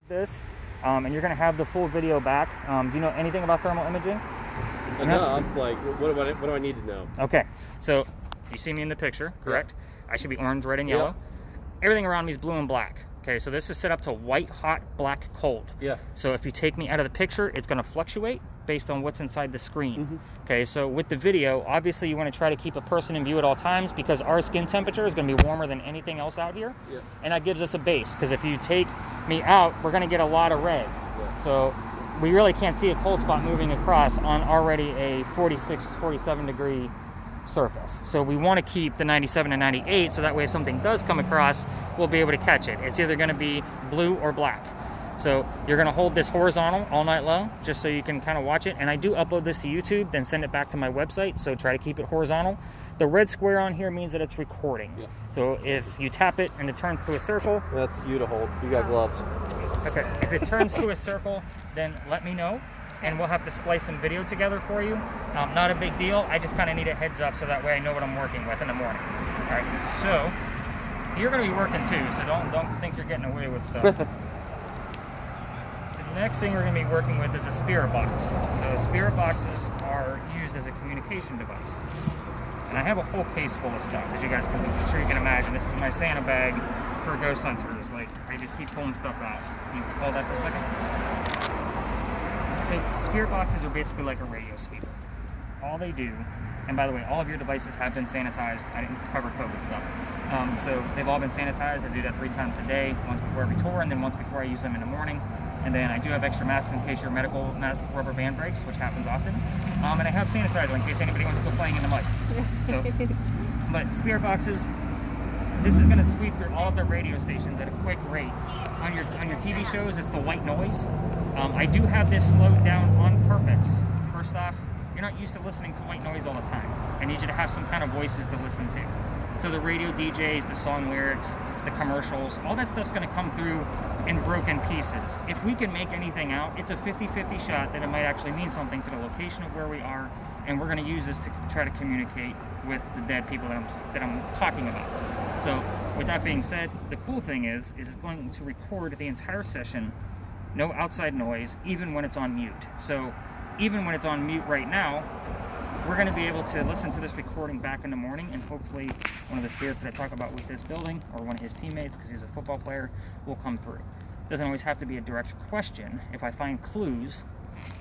This, and you're going to have the full video back. Do you know anything about thermal imaging? Enough. Like, what do I need to know? Okay, so you see me in the picture, correct? Yeah. I should be orange, red, and yellow. Yep. Everything around me is blue and black. Okay, so this is set up to white, hot, black, cold. Yeah. So if you take me out of the picture, it's going to fluctuate based on what's inside the screen. Okay, so with the video, obviously you want to try to keep a person in view at all times because our skin temperature is going to be warmer than anything else out here. Yeah. And that gives us a base, because if you take me out, we're going to get a lot of red. Yeah. So we really can't see a cold spot moving across on already a 46, 47 degree surface. So we want to keep the 97 and 98 so that way if something does come across, we'll be able to catch it. It's either going to be blue or black. So you're going to hold this horizontal all night long just so you can kind of watch it. And I do upload this to YouTube, then send it back to my website. So try to keep it horizontal. The red square on here means that it's recording. Yeah. So if you tap it and it turns to a circle. That's you to hold. You got gloves. Okay. If it turns to a circle, then let me know. And we'll have to splice some video together for you. Not a big deal. I just kind of need a heads up so that way I know what I'm working with in the morning. All right. So you're going to be working too. So don't think you're getting away with stuff. The next thing we're going to be working with is a spirit box. So spirit boxes are used as a communication device. And I have a whole case full of stuff, as you guys can, I'm sure you can imagine. This is my Santa bag for ghost hunters. Like, I just keep pulling stuff out. Can you hold that for a second? So spirit boxes are basically like a radio speaker. All they do, and by the way, all of your devices have been sanitized. I didn't cover COVID stuff. So they've all been sanitized. I do that 3 times a day, once before every tour, and then once before I use them in the morning. And then I do have extra masks in case your medical mask rubber band breaks, which happens often. And I have sanitizer in case anybody wants to go playing in the mud. So, but spirit boxes, this is going to sweep through all of the radio stations at a quick rate. On your TV shows, it's the white noise. I do have this slowed down on purpose. First off, you're not used to listening to white noise all the time. I need you to have some kind of voices to listen to. So the radio DJs, the song lyrics, the commercials, all that stuff's going to come through in broken pieces. If we can make anything out, it's a 50-50 shot that it might actually mean something to the location of where we are, and we're going to use this to try to communicate with the dead people that I'm talking about. So with that being said, the cool thing is it's going to record the entire session, no outside noise, even when it's on mute. So even when it's on mute right now, we're going to be able to listen to this recording back in the morning, and hopefully one of the spirits that I talk about with this building, or one of his teammates, because he's a football player, will come through. Doesn't always have to be a direct question. If I find clues,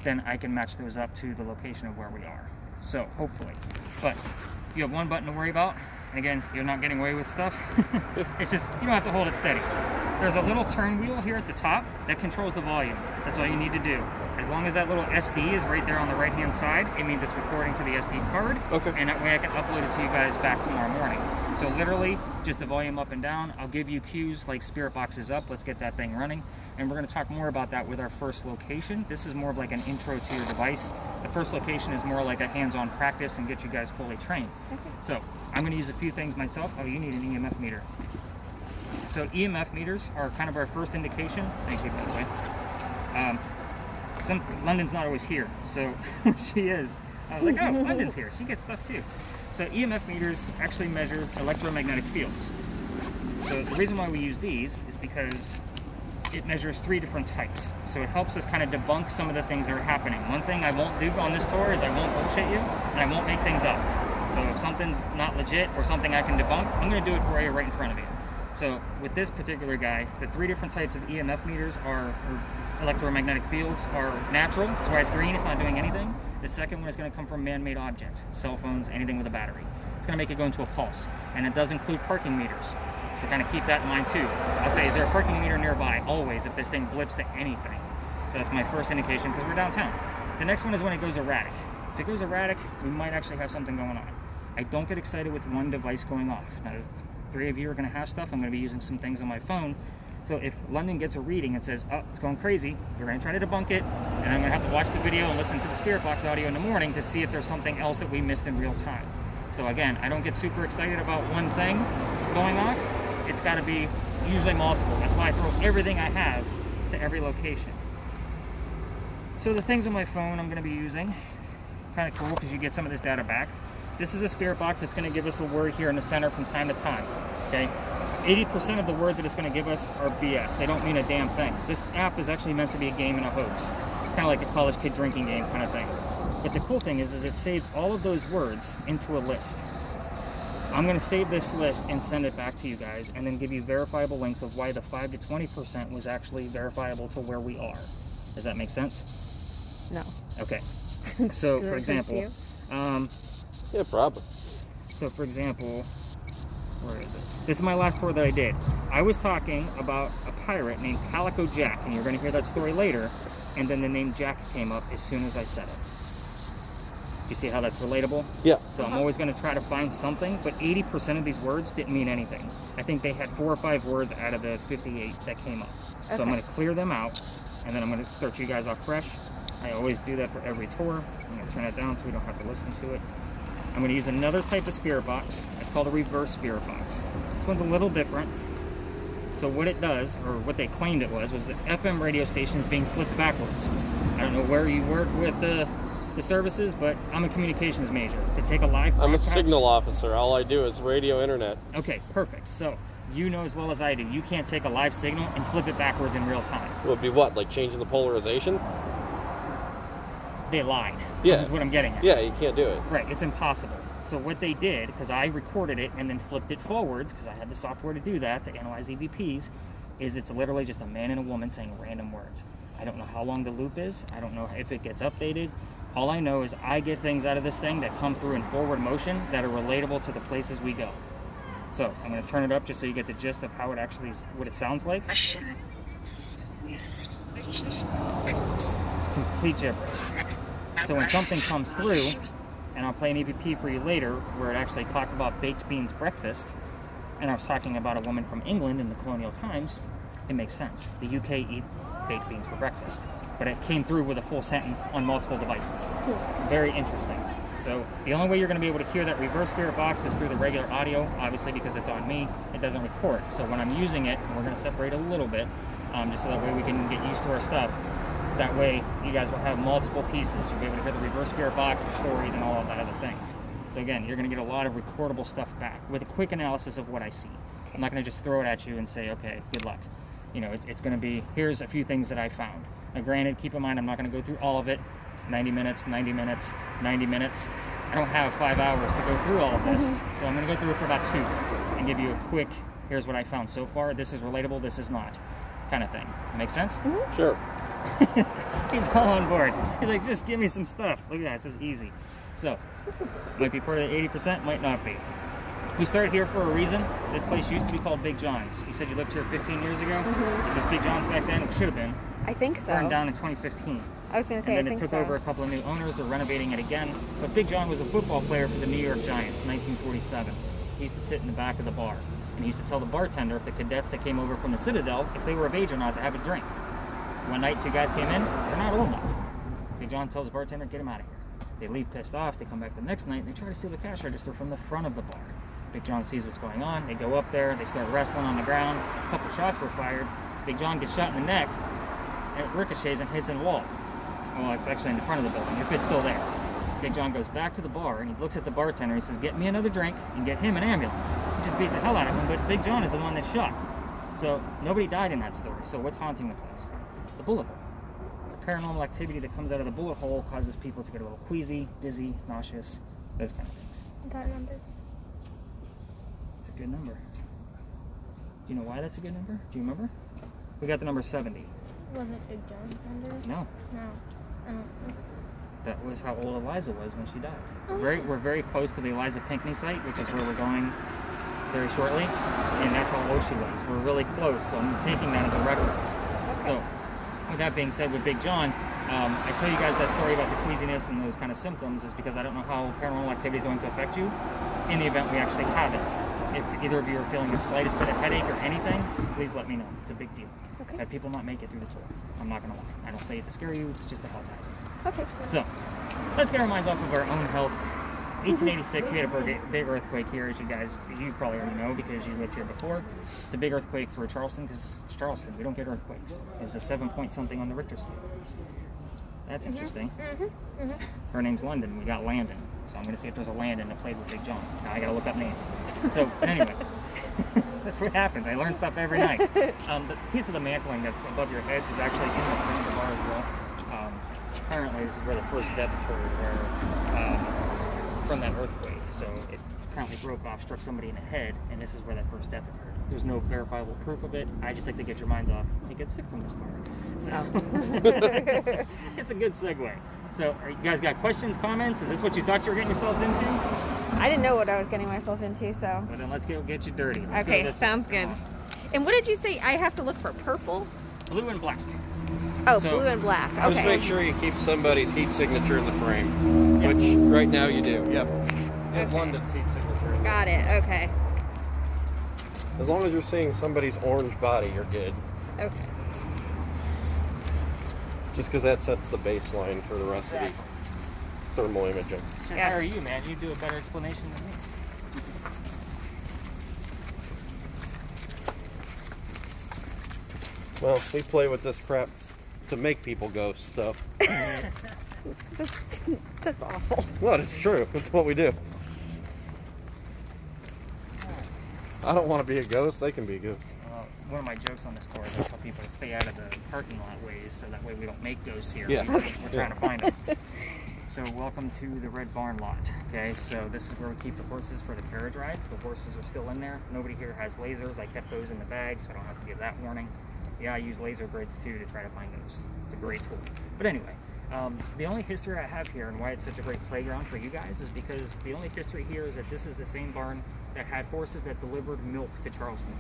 then I can match those up to the location of where we are. So hopefully. But you have one button to worry about, and again, you're not getting away with stuff. It's just, you don't have to hold it steady. There's a little turn wheel here at the top that controls the volume. That's all you need to do. As long as that little SD is right there on the right hand side, it means it's recording to the SD card. Okay. And that way I can upload it to you guys back tomorrow morning. So literally, just the volume up and down. I'll give you cues like spirit box is up. Let's get that thing running. And we're going to talk more about that with our first location. This is more of like an intro to your device. The first location is more like a hands-on practice and get you guys fully trained. Okay. So I'm going to use a few things myself. Oh, you need an EMF meter. So EMF meters are kind of our first indication. Thank you, by the way. London's not always here, so she is. I was like, oh, London's here. She gets stuff too. So EMF meters actually measure electromagnetic fields. So the reason why we use these is because it measures 3 different types. So it helps us kind of debunk some of the things that are happening. One thing I won't do on this tour is I won't bullshit you, and I won't make things up. So if something's not legit or something I can debunk, I'm going to do it for you right in front of you. So with this particular guy, the 3 different types of EMF meters or electromagnetic fields are natural. That's why it's green, it's not doing anything. The second one is going to come from man-made objects, cell phones, anything with a battery. It's going to make it go into a pulse, and it does include parking meters. So kind of keep that in mind too. I'll say, is there a parking meter nearby? Always, if this thing blips to anything. So that's my first indication because we're downtown. The next one is when it goes erratic. If it goes erratic, we might actually have something going on. I don't get excited with one device going off. Now, 3 of you are going to have stuff. I'm going to be using some things on my phone. So if London gets a reading and says, oh, it's going crazy, we're going to try to debunk it, and I'm going to have to watch the video and listen to the spirit box audio in the morning to see if there's something else that we missed in real time. So again, I don't get super excited about one thing going off. It's got to be usually multiple. That's why I throw everything I have to every location. So the things on my phone I'm going to be using, kind of cool because you get some of this data back. This is a spirit box that's going to give us a word here in the center from time to time. Okay? 80% of the words that it's going to give us are BS. They don't mean a damn thing. This app is actually meant to be a game and a hoax. It's kind of like a college kid drinking game kind of thing. But the cool thing is it saves all of those words into a list. I'm going to save this list and send it back to you guys, and then give you verifiable links of why the 5 to 20% was actually verifiable to where we are. Does that make sense? No. Okay. So, for example, yeah, probably. So, for example, where is it? This is my last tour that I did. I was talking about a pirate named Calico Jack, and you're going to hear that story later, and then the name Jack came up as soon as I said it. You see how that's relatable? Yeah. So I'm always going to try to find something, but 80% of these words didn't mean anything. I think they had 4 or 5 words out of the 58 that came up. Okay. So I'm going to clear them out, and then I'm going to start you guys off fresh. I always do that for every tour. I'm going to turn it down so we don't have to listen to it. I'm going to use another type of spirit box. It's called a reverse spirit box. This one's a little different. So what it does, or what they claimed it was the FM radio stations being flipped backwards. I don't know where you work with the services, but I'm a communications major. To take a live broadcast, I'm a signal officer. All I do is radio internet. Okay, perfect. So you know as well as I do, you can't take a live signal and flip it backwards in real time. It would be what, like changing the polarization? They lied. Yeah. Is what I'm getting at. Yeah, you can't do it. Right, it's impossible. So what they did, because I recorded it and then flipped it forwards, because I had the software to do that, to analyze EVPs, is it's literally just a man and a woman saying random words. I don't know how long the loop is. I don't know if it gets updated. All I know is I get things out of this thing that come through in forward motion that are relatable to the places we go. So I'm going to turn it up just so you get the gist of how it actually, what it sounds like. It's complete gibberish. So when something comes through, and I'll play an EVP for you later, where it actually talked about baked beans breakfast, and I was talking about a woman from England in the colonial times, it makes sense. The UK eat baked beans for breakfast. But it came through with a full sentence on multiple devices. Very interesting. So the only way you're going to be able to hear that reverse spirit box is through the regular audio, obviously because it's on me, it doesn't record. So when I'm using it, we're going to separate a little bit, just so that way we can get used to our stuff. That way you guys will have multiple pieces. You'll be able to hear the reverse spirit box, the stories, and all of that other things. So again, you're going to get a lot of recordable stuff back with a quick analysis of what I see. I'm not going to just throw it at you and say, okay, good luck. You know, it's going to be, here's a few things that I found. Now, granted, keep in mind, I'm not going to go through all of it. 90 minutes, 90 minutes, 90 minutes. I don't have 5 hours to go through all of this, so I'm going to go through it for about 2 and give you a quick, here's what I found so far. This is relatable, this is not, kind of thing. Make sense? Mm-hmm. Sure. He's all on board. He's like, just give me some stuff. Look at that, this is easy. So, might be part of the 80%, might not be. We started here for a reason. This place used to be called Big John's. You said you lived here 15 years ago? Mm-hmm. Is this Big John's back then? It should have been. I think so. Burned down in 2015. I was going to say, and then it took over a couple of new owners. They're renovating it again. But Big John was a football player for the New York Giants, 1947. He used to sit in the back of the bar. And he used to tell the bartender if the cadets that came over from the Citadel, if they were of age or not, to have a drink. One night, 2 guys came in. They're not old enough. Big John tells the bartender, get them out of here. They leave pissed off. They come back the next night, and they try to steal the cash register from the front of the bar. Big John sees what's going on. They go up there. They start wrestling on the ground. A couple shots were fired. Big John gets shot in the neck. And it ricochets and hits in the wall. Well, it's actually in the front of the building, if it's still there. Big John goes back to the bar, and he looks at the bartender. He says, get me another drink and get him an ambulance. He just beat the hell out of him, but Big John is the one that's shot. So nobody died in that story. So what's haunting the place? The bullet hole. The paranormal activity that comes out of the bullet hole causes people to get a little queasy, dizzy, nauseous, those kind of things. That number. It's a good number. Do you know why that's a good number? Do you remember? We got the number 70. Wasn't Big John's number? No. No. I don't think. That was how old Eliza was when she died. We're very close to the Eliza Pinckney site, which is where we're going very shortly, and that's how old she was. We're really close, so I'm taking that as a reference. Okay. So, with that being said, with Big John, I tell you guys that story about the queasiness and those kind of symptoms is because I don't know how paranormal activity is going to affect you in the event we actually have it. If either of you are feeling the slightest bit of headache or anything, please let me know. It's a big deal. Okay. I've had people not make it through the tour. I'm not going to lie. I don't say it to scare you. It's just a health hazard. Okay. So, let's get our minds off of our own health. 1886, we had a big earthquake here, as you probably already know because you lived here before. It's a big earthquake for Charleston because it's Charleston. We don't get earthquakes. It was a 7 point something on the Richter scale. That's interesting. Her name's London. We got Landon. So I'm going to see if there's a Landon that played with Big John. Now I got to look up names. So, but anyway. That's what happens. I learn stuff every night. The piece of the mantling that's above your heads is actually in the frame of the bar as well. Apparently, this is where the first death occurred, from that earthquake. So it apparently broke off, struck somebody in the head, and this is where that first death occurred. There's no verifiable proof of it. I just like to get your minds off. You get sick from this story. So it's a good segue. So, you guys got questions, comments? Is this what you thought you were getting yourselves into? I didn't know what I was getting myself into, so. Well, then let's get you dirty. Let's Okay, go this sounds way. good. And what did you say? I have to look for purple? Blue and black. Oh, So, blue and black. Just Okay. make sure you keep somebody's heat signature in the frame, which right now you do. Yep. Get Okay. London's heat signature. Got it. Okay. As long as you're seeing somebody's orange body, you're good. Okay. Just because that sets the baseline for the rest of the thermal imaging. Should Yeah. hire you, man. You do a better explanation than me. Well, we play with this crap to make people ghosts, so. That's awful. What? It's true. It's what we do. I don't want to be a ghost. They can be a ghost. One of my jokes on this tour is I tell people to stay out of the parking lot ways so that way we don't make ghosts here. Yeah. We're trying to find them. So welcome to the Red Barn lot. Okay, so this is where we keep the horses for the carriage rides. The horses are still in there. Nobody here has lasers. I kept those in the bag so I don't have to give that warning. Yeah, I use laser grids too to try to find ghosts. It's a great tool. But anyway, the only history I have here and why it's such a great playground for you guys is because the only history here is that this is the same barn that had horses that delivered milk to Charleston.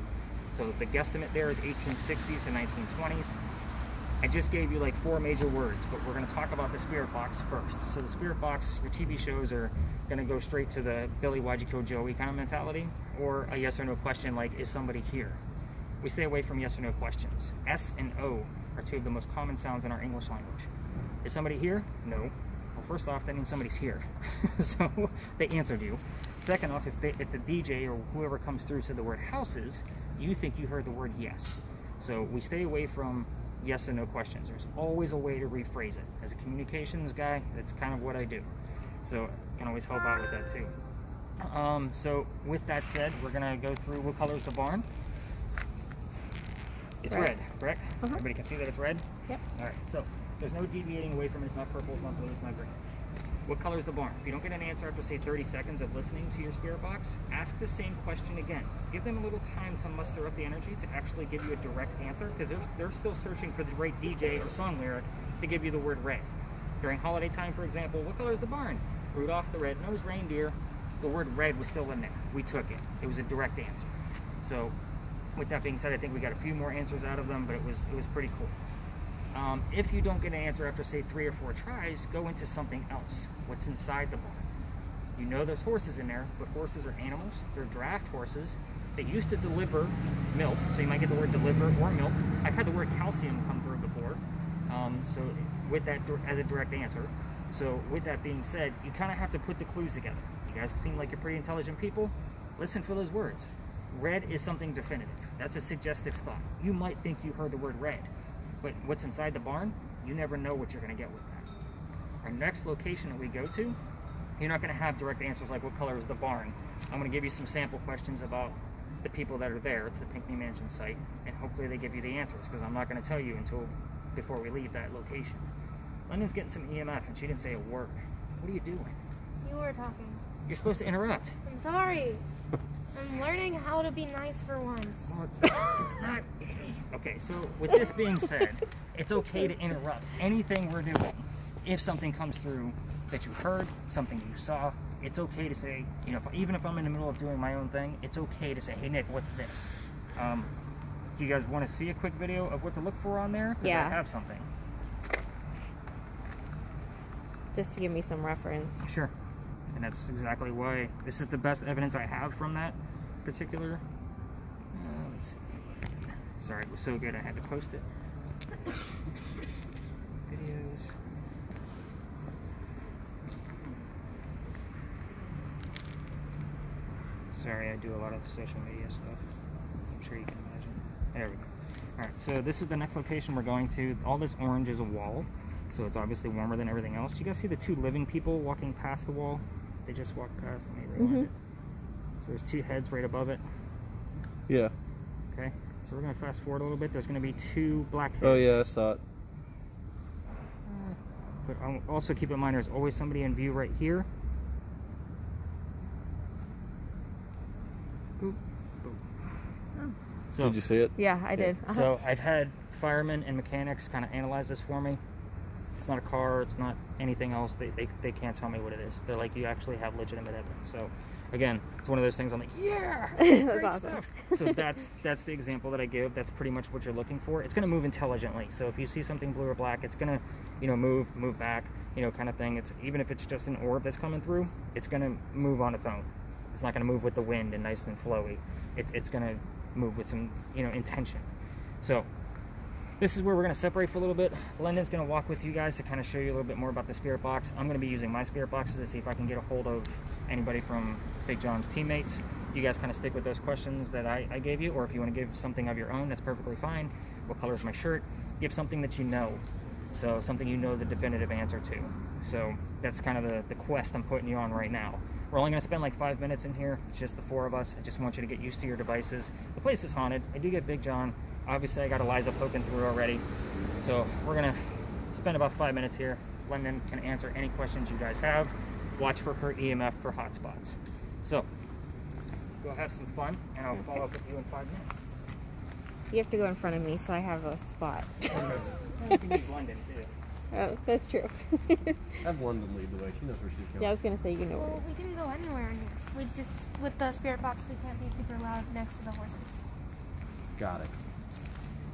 So the guesstimate there is 1860s to 1920s. I just gave you like 4 major words, but we're going to talk about the spirit box first. So the spirit box, your TV shows are going to go straight to the Billy, why'd you kill Joey kind of mentality, or a yes or no question like, is somebody here? We stay away from yes or no questions. S and O are 2 of the most common sounds in our English language. Is somebody here? No. Well, first off, that means somebody's here. So they answered you. Second off, if the DJ or whoever comes through said the word houses, you think you heard the word yes. So we stay away from yes or no questions. There's always a way to rephrase it. As a communications guy, that's kind of what I do. So I can always help out with that too. So with that said, we're gonna go through what color is the barn. It's red, correct? Everybody can see that it's red? Yep. All right, so there's no deviating away from it. It's not purple, it's not blue, it's not green. What color is the barn? If you don't get an answer after, say, 30 seconds of listening to your spirit box, ask the same question again. Give them a little time to muster up the energy to actually give you a direct answer, because they're still searching for the right DJ or song lyric to give you the word red. During holiday time, for example, what color is the barn? Rudolph the Red-Nosed Reindeer. The word red was still in there. We took it. It was a direct answer. So with that being said, I think we got a few more answers out of them, but it was pretty cool. If you don't get an answer after, say, 3 or 4 tries, go into something else. What's inside the barn? You know there's horses in there, but horses are animals. They're draft horses. They used to deliver milk, so you might get the word deliver or milk. I've had the word calcium come through before, so with that as a direct answer. So with that being said, you kind of have to put the clues together. You guys seem like you're pretty intelligent people. Listen for those words. Red is something definitive. That's a suggestive thought. You might think you heard the word red, but what's inside the barn, you never know what you're going to get with that. Our next location that we go to, you're not going to have direct answers like what color is the barn. I'm going to give you some sample questions about the people that are there. It's the Pinckney Mansion site, and hopefully they give you the answers, because I'm not going to tell you until before we leave that location. London's getting some EMF, and she didn't say a word. What are you doing? You were talking. You're supposed to interrupt. I'm sorry. I'm learning how to be nice for once. Well, it's not. Okay, so with this being said, it's okay to interrupt anything we're doing. If something comes through that you heard, something you saw, it's okay to say, you know, even if I'm in the middle of doing my own thing, it's okay to say, hey Nick, what's this? Do you guys want to see a quick video of what to look for on there? 'Cause Yeah. I have something. Just to give me some reference. Sure. And that's exactly why this is the best evidence I have from that particular. Let's see. Sorry, it was so good I had to post it. Videos. Sorry, I do a lot of social media stuff. I'm sure you can imagine. There we go. Alright, so this is the next location we're going to. All this orange is a wall, so it's obviously warmer than everything else. You guys see the 2 living people walking past the wall? They just walked past. Let me rewind it. So there's 2 heads right above it. Yeah. Okay, so we're going to fast forward a little bit. There's going to be 2 black heads. Oh yeah, I saw it. But also keep in mind there's always somebody in view right here. Boop, boop. Oh. So, Did you see it? Yeah, I did. So I've had firemen and mechanics kind of analyze this for me. It's not a car. It's not anything else. They can't tell me what it is. They're like, you actually have legitimate evidence. So again, it's one of those things I'm like, yeah, great awesome. stuff. So that's the example that I give. That's pretty much what you're looking for. It's going to move intelligently. So if you see something blue or black, it's going to, move back, kind of thing. It's even if it's just an orb that's coming through, it's going to move on its own. It's not going to move with the wind and nice and flowy. It's going to move with some, intention. So this is where we're going to separate for a little bit. London's going to walk with you guys to kind of show you a little bit more about the spirit box. I'm going to be using my spirit boxes to see if I can get a hold of anybody from Big John's teammates. You guys kind of stick with those questions that I gave you, or if you want to give something of your own, that's perfectly fine. What color is my shirt? Give something that you know. So something you know the definitive answer to. So that's kind of the quest I'm putting you on right now. We're only going to spend like 5 minutes in here. It's just the 4 of us. I just want you to get used to your devices. The place is haunted. I do get Big John. Obviously, I got Eliza poking through already. So we're going to spend about 5 minutes here. London can answer any questions you guys have. Watch for her EMF for hotspots. So go have some fun, and I'll follow up with you in 5 minutes. You have to go in front of me so I have a spot. You can use London, too. Oh, that's true. Have London lead the way. She knows where she's going. Yeah, I was gonna say you know Well, where. we can go anywhere in here. We just, with the spirit box, we can't be super loud next to the horses. Got it.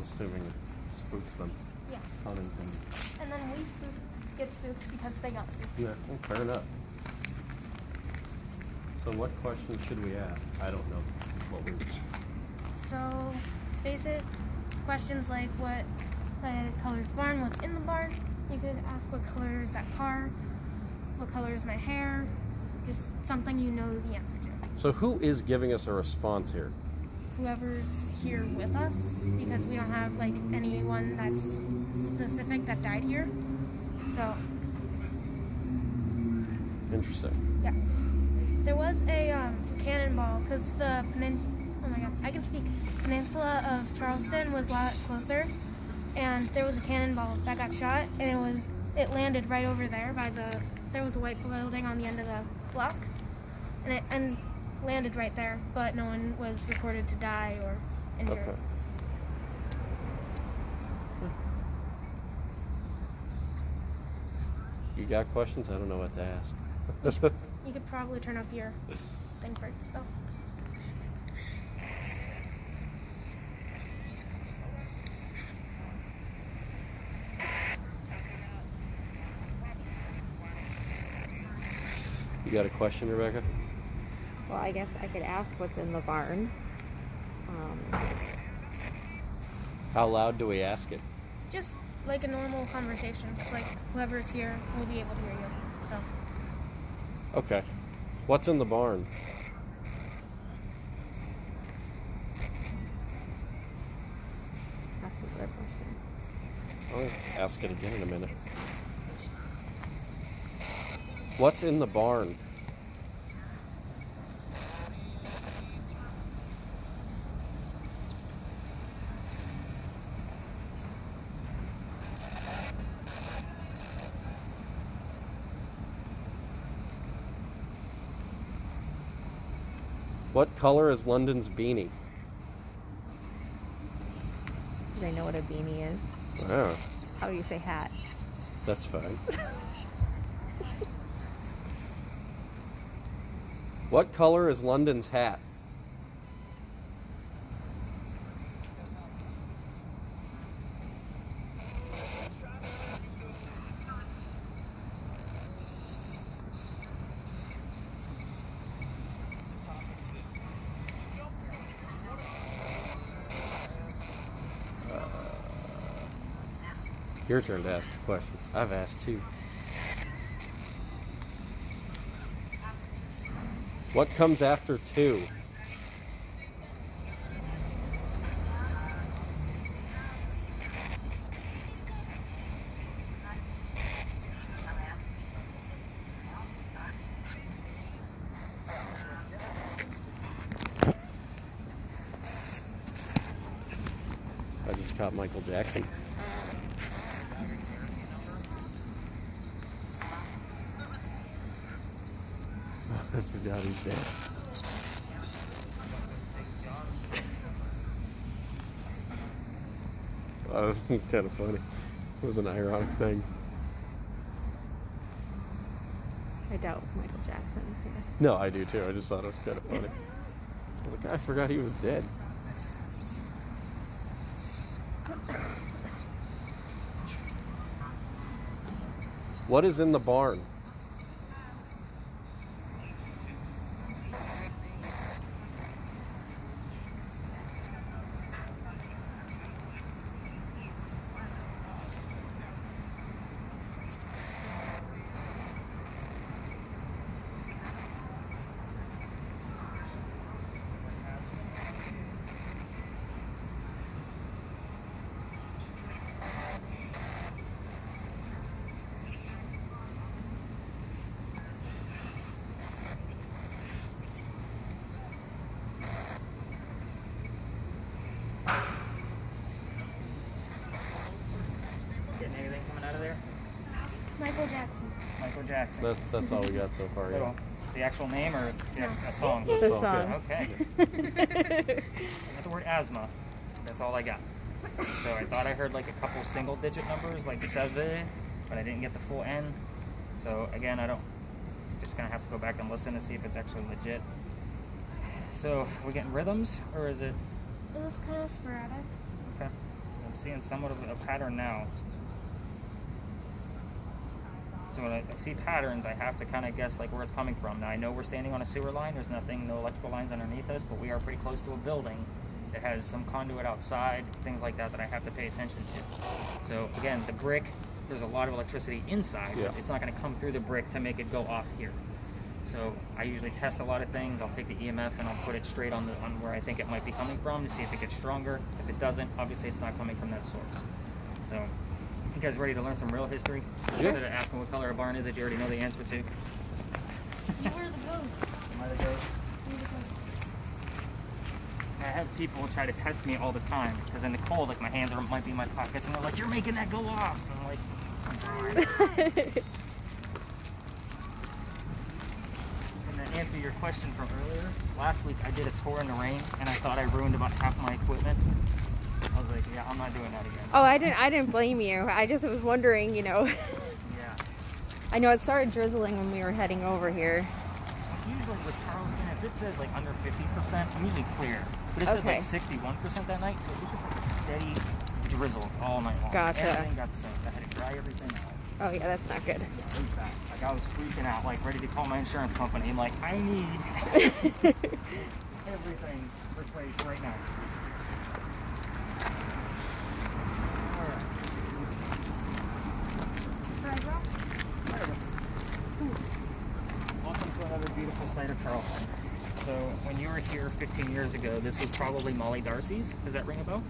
Assuming it spooks them. Yeah. Huntington. And then we get spooked because they got spooked. Yeah, well, fair enough. So what questions should we ask? I don't know what we... So, basic questions like what color is the barn, what's in the barn. You could ask what color is that car, what color is my hair, just something you know the answer to. So who is giving us a response here? Whoever's here with us, because we don't have like anyone that's specific that died here. So, Interesting. yeah. There was a cannonball, because the peninsula of Charleston was a lot closer, and there was a cannonball that got shot, and it landed right over there there was a white building on the end of the block, and landed right there, but no one was recorded to die or injured. Okay. You got questions? I don't know what to ask. You could probably turn up your thing first, though. You got a question, Rebecca? Well, I guess I could ask what's in the barn. How loud do we ask it? Just like a normal conversation. It's like whoever's here will be able to hear you. So, Okay. What's in the barn? Ask another question. I'll ask it again in a minute. What's in the barn? What color is London's beanie? Do they know what a beanie is? Oh, How do you say hat? that's fine. What color is London's hat? Your turn to ask a question. I've asked two. What comes after 2? caught Michael Jackson. I forgot he's dead. That was kind of funny. It was an ironic thing. I doubt Michael Jackson's here. No, I do too. I just thought it was kind of funny. I was like, I forgot he was dead. What is in the barn? Getting anything coming out of there? Michael Jackson. Michael Jackson. That's all we got so far. Yeah. Little, the actual name or a song? The song. Okay. I got the word asthma. That's all I got. So I thought I heard like a couple single digit numbers, like 7, but I didn't get the full N. So again, just gonna have to go back and listen to see if it's actually legit. So we're getting rhythms, or is it? It was kind of sporadic. Okay. I'm seeing somewhat of a pattern now. So when I see patterns, I have to kind of guess like where it's coming from. Now I know we're standing on a sewer line. There's no electrical lines underneath us, but we are pretty close to a building that has some conduit outside, things like that I have to pay attention to. So again, the brick, there's a lot of electricity inside. Yeah. But it's not going to come through the brick to make it go off here. So I usually test a lot of things. I'll take the EMF and I'll put it straight on where I think it might be coming from to see if it gets stronger. If it doesn't, obviously it's not coming from that source. So, you guys ready to learn some real history? Yeah. Instead of asking what color a barn is that you already know the answer to. You were the ghost. Am I the ghost? You're the ghost. I have people try to test me all the time because in the cold, like my hands might be in my pockets and they're like, "You're making that go off." And I'm like, "I'm trying." And to answer your question from earlier, last week I did a tour in the rain and I thought I ruined about half my equipment. I was like, "Yeah, I'm not doing that again." Oh, I didn't blame you. I just was wondering, Yeah. I know it started drizzling when we were heading over here. Usually with Charleston, if it says like under 50%, I'm usually clear. But it said Okay. like 61% that night, so it was just like a steady drizzle all night long. Gotcha. Everything got soaked. I had to dry everything out. Oh yeah, that's not good. In fact, like I was freaking out, like ready to call my insurance company. I'm like, I need everything replaced right now. Alright. Welcome to another beautiful site of Charleston. So when you were here 15 years ago, this was probably Molly Darcy's. Does that ring a bell?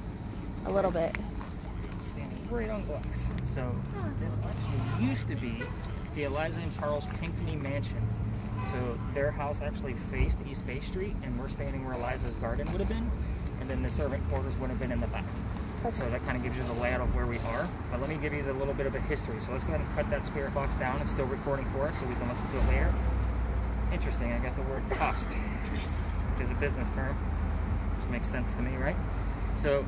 A little bit. Standing right on glass. So this actually used to be the Eliza and Charles Pinckney Mansion. So their house actually faced East Bay Street, and we're standing where Eliza's garden would have been, and then the servant quarters would have been in the back. So that kind of gives you the layout of where we are. But let me give you a little bit of a history. So let's go ahead and cut that spirit box down. It's still recording for us, so we can listen to it later. Interesting, I got the word cost, which is a business term, which makes sense to me, right? So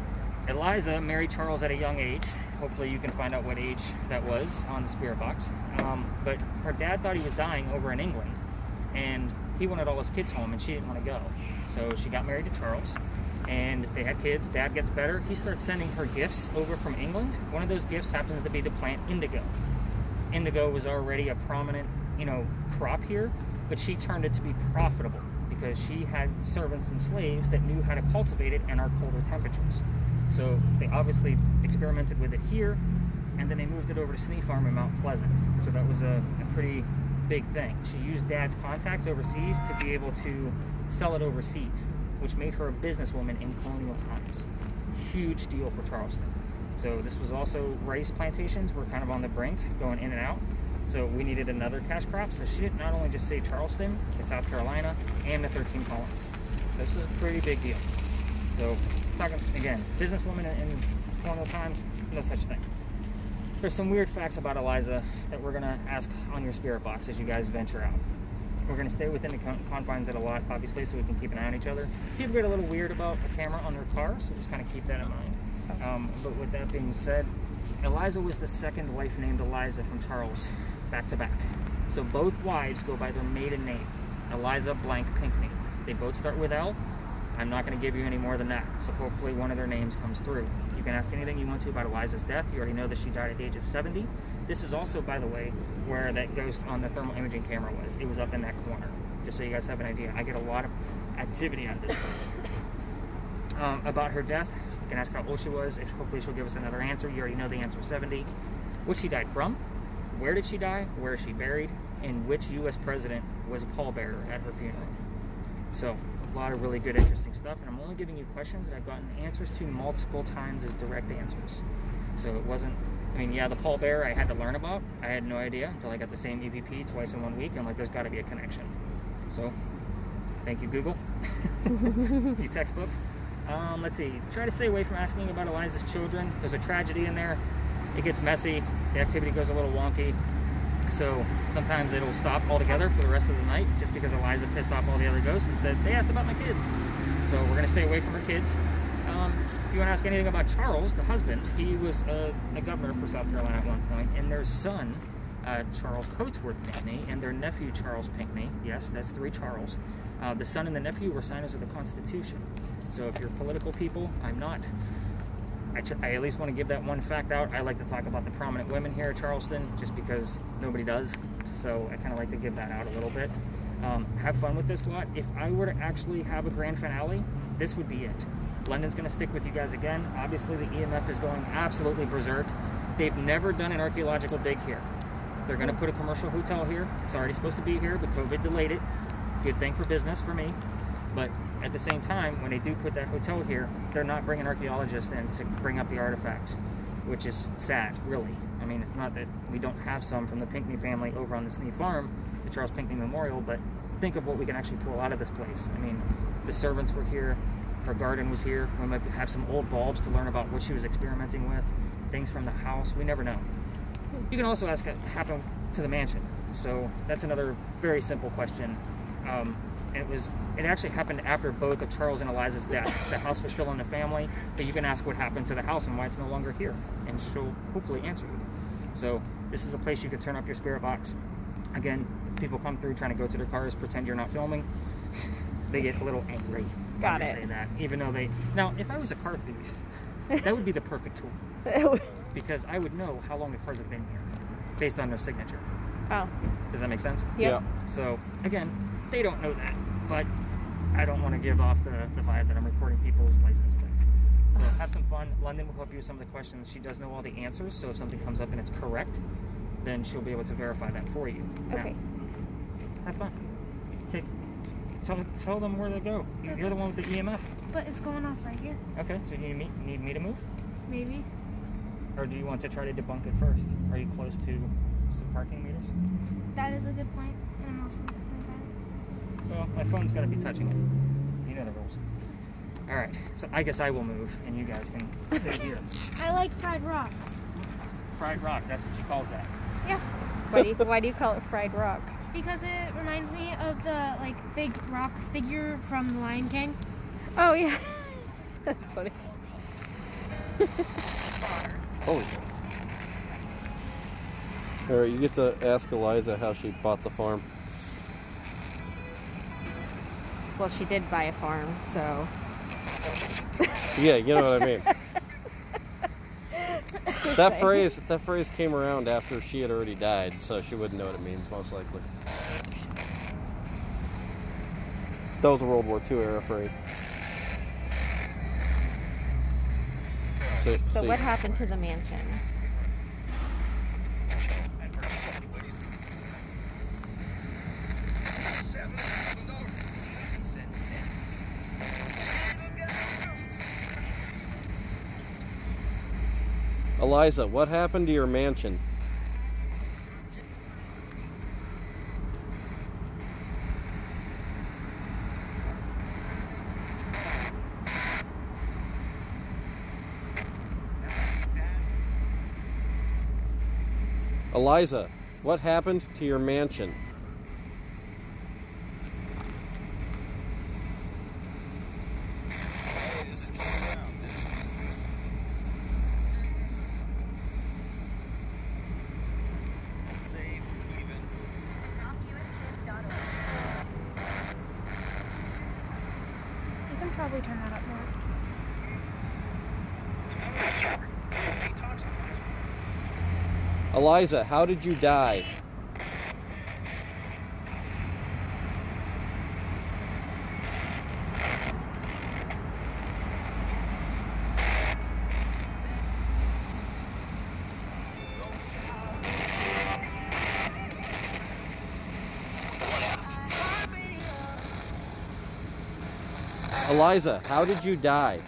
Eliza married Charles at a young age. Hopefully you can find out what age that was on the spirit box. But her dad thought he was dying over in England, and he wanted all his kids home, and she didn't want to go. So she got married to Charles, and they had kids. Dad gets better. He starts sending her gifts over from England. One of those gifts happens to be the plant indigo. Indigo was already a prominent, crop here, but she turned it to be profitable because she had servants and slaves that knew how to cultivate it in our colder temperatures. So they obviously experimented with it here, and then they moved it over to Snee Farm in Mount Pleasant. So that was a pretty big thing. She used Dad's contacts overseas to be able to sell it overseas, which made her a businesswoman in colonial times. Huge deal for Charleston. So this was also rice plantations. We're kind of on the brink, going in and out. So we needed another cash crop. So she didn't not only just save Charleston, but South Carolina, and the 13 colonies. So this is a pretty big deal. So talking, again, businesswoman in normal times, no such thing. There's some weird facts about Eliza that we're going to ask on your spirit box as you guys venture out. We're going to stay within the confines of the lot, obviously, so we can keep an eye on each other. People get a little weird about a camera on their car, so just kind of keep that in mind. But with that being said, Eliza was the second wife named Eliza from Charles, back to back. So both wives go by their maiden name, Eliza blank Pinckney. They both start with L. I'm not going to give you any more than that, so hopefully one of their names comes through. You can ask anything you want to about Eliza's death. You already know that she died at the age of 70. This is also, by the way, where that ghost on the thermal imaging camera was. It was up in that corner, just so you guys have an idea. I get a lot of activity out of this place. About her death, you can ask how old she was. Hopefully she'll give us another answer. You already know the answer, 70. What she died from, where did she die, where is she buried, and which U.S. president was a pallbearer at her funeral. So, a lot of really good, interesting stuff, and I'm only giving you questions that I've gotten answers to multiple times as direct answers. So it wasn't, I mean, yeah, the pallbearer I had to learn about. I had no idea until I got the same EVP twice in 1 week. I'm like, there's got to be a connection. So, thank you, Google. You textbooks. Let's see, try to stay away from asking about Eliza's children. There's a tragedy in there. It gets messy. The activity goes a little wonky. So sometimes it'll stop altogether for the rest of the night just because Eliza pissed off all the other ghosts and said, they asked about my kids. So we're going to stay away from her kids. If you want to ask anything about Charles, the husband, he was a governor for South Carolina at one point, and their son, Charles Coatsworth Pinckney, and their nephew, Charles Pinckney, yes, that's 3 Charles. The son and the nephew were signers of the Constitution. So if you're political people, I'm not. I at least want to give that one fact out. I like to talk about the prominent women here at Charleston just because nobody does. So I kind of like to give that out a little bit. Have fun with this lot. If I were to actually have a grand finale, this would be it. London's going to stick with you guys again. Obviously, the EMF is going absolutely berserk. They've never done an archaeological dig here. They're going to put a commercial hotel here. It's already supposed to be here, but COVID delayed it. Good thing for business for me. But at the same time, when they do put that hotel here, they're not bringing archaeologists in to bring up the artifacts, which is sad, really. I mean, it's not that we don't have some from the Pinckney family over on this new farm, the Charles Pinckney Memorial, but think of what we can actually pull out of this place. I mean, the servants were here, her garden was here. We might have some old bulbs to learn about what she was experimenting with, things from the house. We never know. You can also ask what happened to the mansion. So that's another very simple question. It actually happened after both of Charles and Eliza's deaths. The house was still in the family, but you can ask what happened to the house and why it's no longer here, and she'll hopefully answer you. So this is a place you can turn up your spirit box. Again, people come through trying to go to their cars, pretend you're not filming. They get a little angry. Got it. Say that, even though they. Now, if I was a car thief, that would be the perfect tool because I would know how long the cars have been here based on their signature. Oh. Does that make sense? Yep. Yeah. So again, they don't know that, but I don't want to give off the vibe that I'm recording people's license plates. So have some fun. London will help you with some of the questions. She does know all the answers, so if something comes up and it's correct, then she'll be able to verify that for you. Okay. Now, have fun. Tell them where to go. You're the one with the EMF. But it's going off right here. Okay, so you need me to move? Maybe. Or do you want to try to debunk it first? Are you close to some parking meters? That is a good point, and I'm also going to that. Well, my phone's got to be touching it. You know the rules. All right, so I guess I will move, and you guys can stay here. I like fried rock. Fried rock, that's what she calls that. Yeah. Why do you call it fried rock? Because it reminds me of the big rock figure from The Lion King. Oh yeah. That's funny. Holy. All right, you get to ask Eliza how she bought the farm. Well, she did buy a farm, so. Yeah, you know what I mean. That phrase came around after she had already died, so she wouldn't know what it means, most likely. That was a World War II era phrase. So what happened to the mansion? Eliza, what happened to your mansion? Eliza, what happened to your mansion? You can probably turn that up more. Eliza, how did you die? Eliza, how did you die?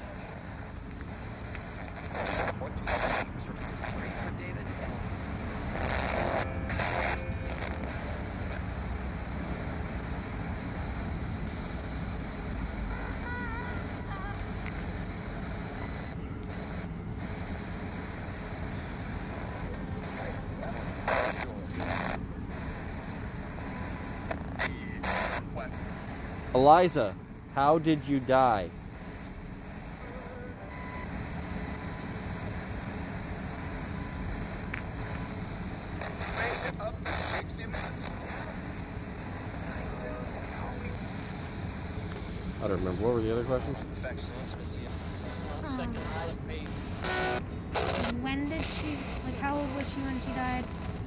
Eliza, how did you die? I don't remember. What were the other questions? When did she, like, how old was she when she died?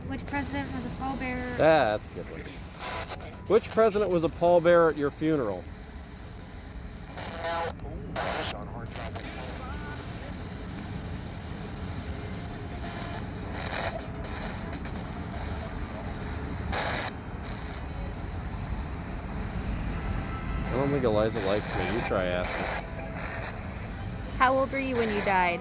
Which president was a pallbearer? That's a good one. Which president was a pallbearer at your funeral? I don't think Eliza likes me. You try asking. How old were you when you died?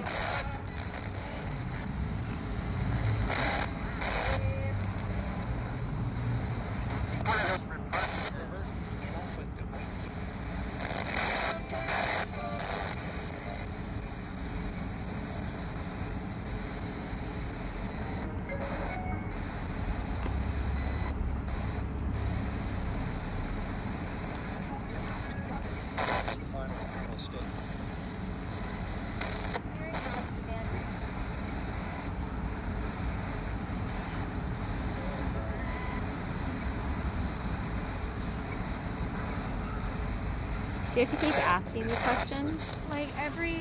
Do you have to keep asking the question? Like, every,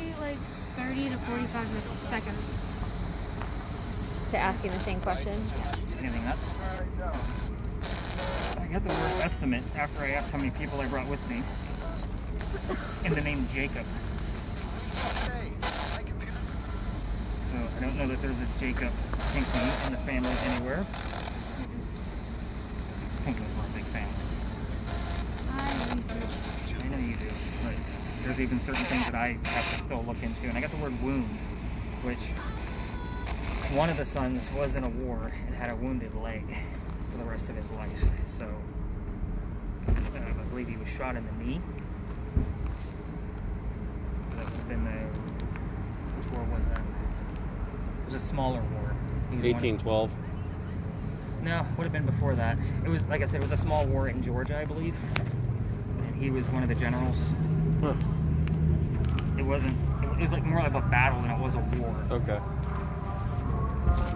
30 to 45 seconds. To asking the same question? Anything else? I got the word estimate after I asked how many people I brought with me. And the name Jacob. So I don't know that there's a Jacob Pinkley in the family anywhere. Pinkley's not a big family. I researched. I know you do, but there's even certain things that I have to still look into. And I got the word wound, which one of the sons was in a war and had a wounded leg for the rest of his life. So I believe he was shot in the knee. That would have been which war was that? It was a smaller war. 1812. No, would have been before that. It was, like I said, it was a small war in Georgia, I believe. And he was one of the generals. Huh. It was like more like a battle than it was a war. Okay.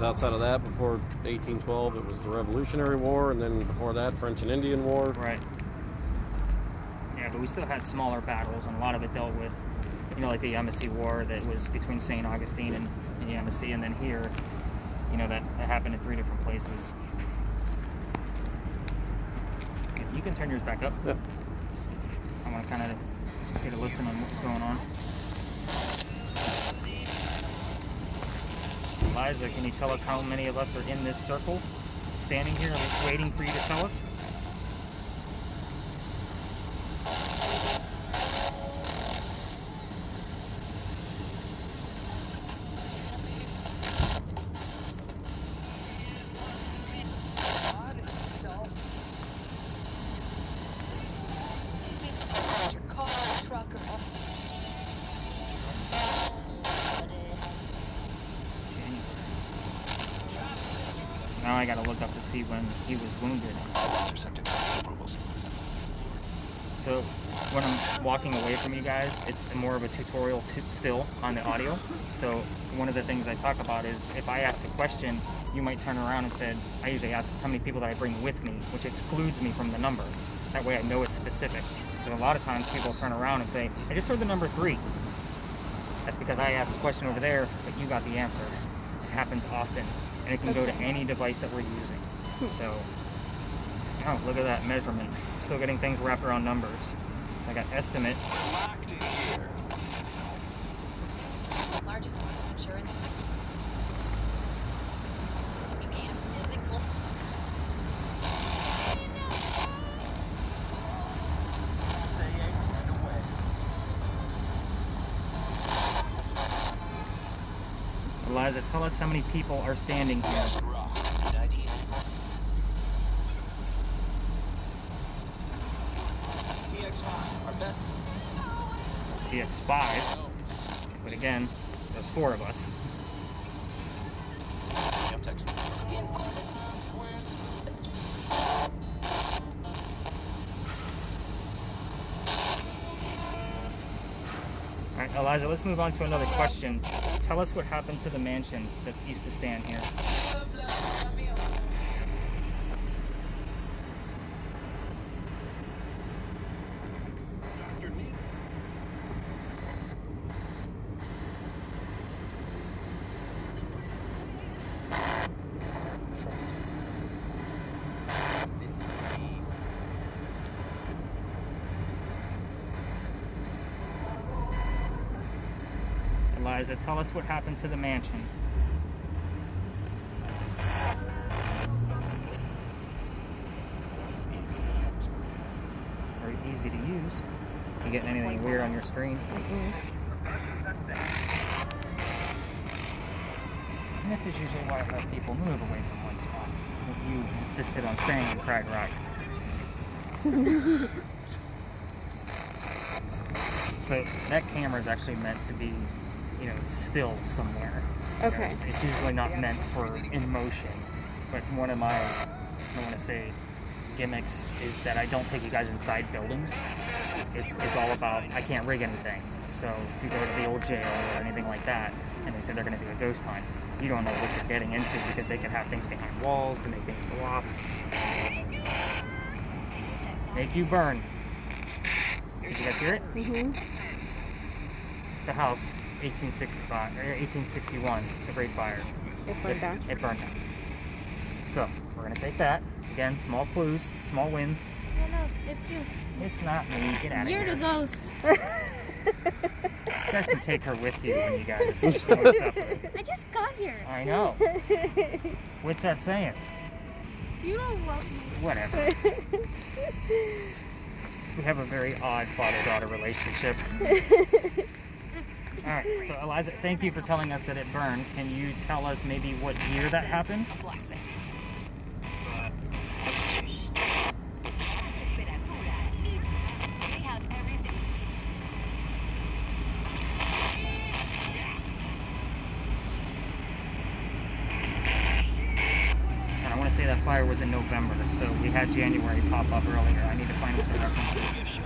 Outside of that, before 1812, it was the Revolutionary War, and then before that, French and Indian War. Right. Yeah, but we still had smaller battles, and a lot of it dealt with, like the Yamasee War that was between St. Augustine and Yamasee, and then here, that happened in 3 different places. You can turn yours back up. Yep. I want to kind of get a listen on what's going on. Eliza, can you tell us how many of us are in this circle, standing here waiting for you to tell us? Now I gotta look up to see when he was wounded. So when I'm walking away from you guys, it's more of a tutorial still on the audio. So one of the things I talk about is if I ask a question, you might turn around and say, I usually ask how many people that I bring with me, which excludes me from the number. That way I know it's specific. So a lot of times people turn around and say, I just heard the number 3. That's because I asked the question over there, but you got the answer. It happens often, and it can go to any device that we're using. So, oh, look at that measurement. Still getting things wrapped around numbers. So I got estimate. Largest insurance. You can't physical. Eliza, tell us how many people are standing here. CX5, but again, there's 4 of us. Alright, Eliza, let's move on to another question. Tell us what happened to the mansion that used to stand here. Eliza, tell us what happened to the mansion. Very easy to use. You getting anything weird on your screen? And this is usually why I let people move away from one spot. But you insisted on staying on Pride Rock. So that camera is actually meant to be, you know, still somewhere. Okay. It's usually not meant for in motion. But one of my, I want to say, gimmicks is that I don't take you guys inside buildings. It's all about, I can't rig anything. So if you go to the old jail or anything like that, and they say they're going to do a ghost hunt, you don't know what you're getting into because they can have things behind walls to make things go off. Make you burn. Did you guys hear it? Mm-hmm. The house, 1865 or 1861, the Great Fire. It burned down. It burned down. So we're gonna take that again. Small clues, small wins. Oh no, it's you. It's not me. Get out of You're here. the ghost. You guys can take her with you when you guys go separate. I just got here. I know. What's that saying? You don't love me. Whatever. We have a very odd father-daughter relationship. Alright, so Eliza, thank you for telling us that it burned. Can you tell us maybe what year that happened? And I want to say that fire was in November, so we had January pop up earlier. I need to find what the reference is.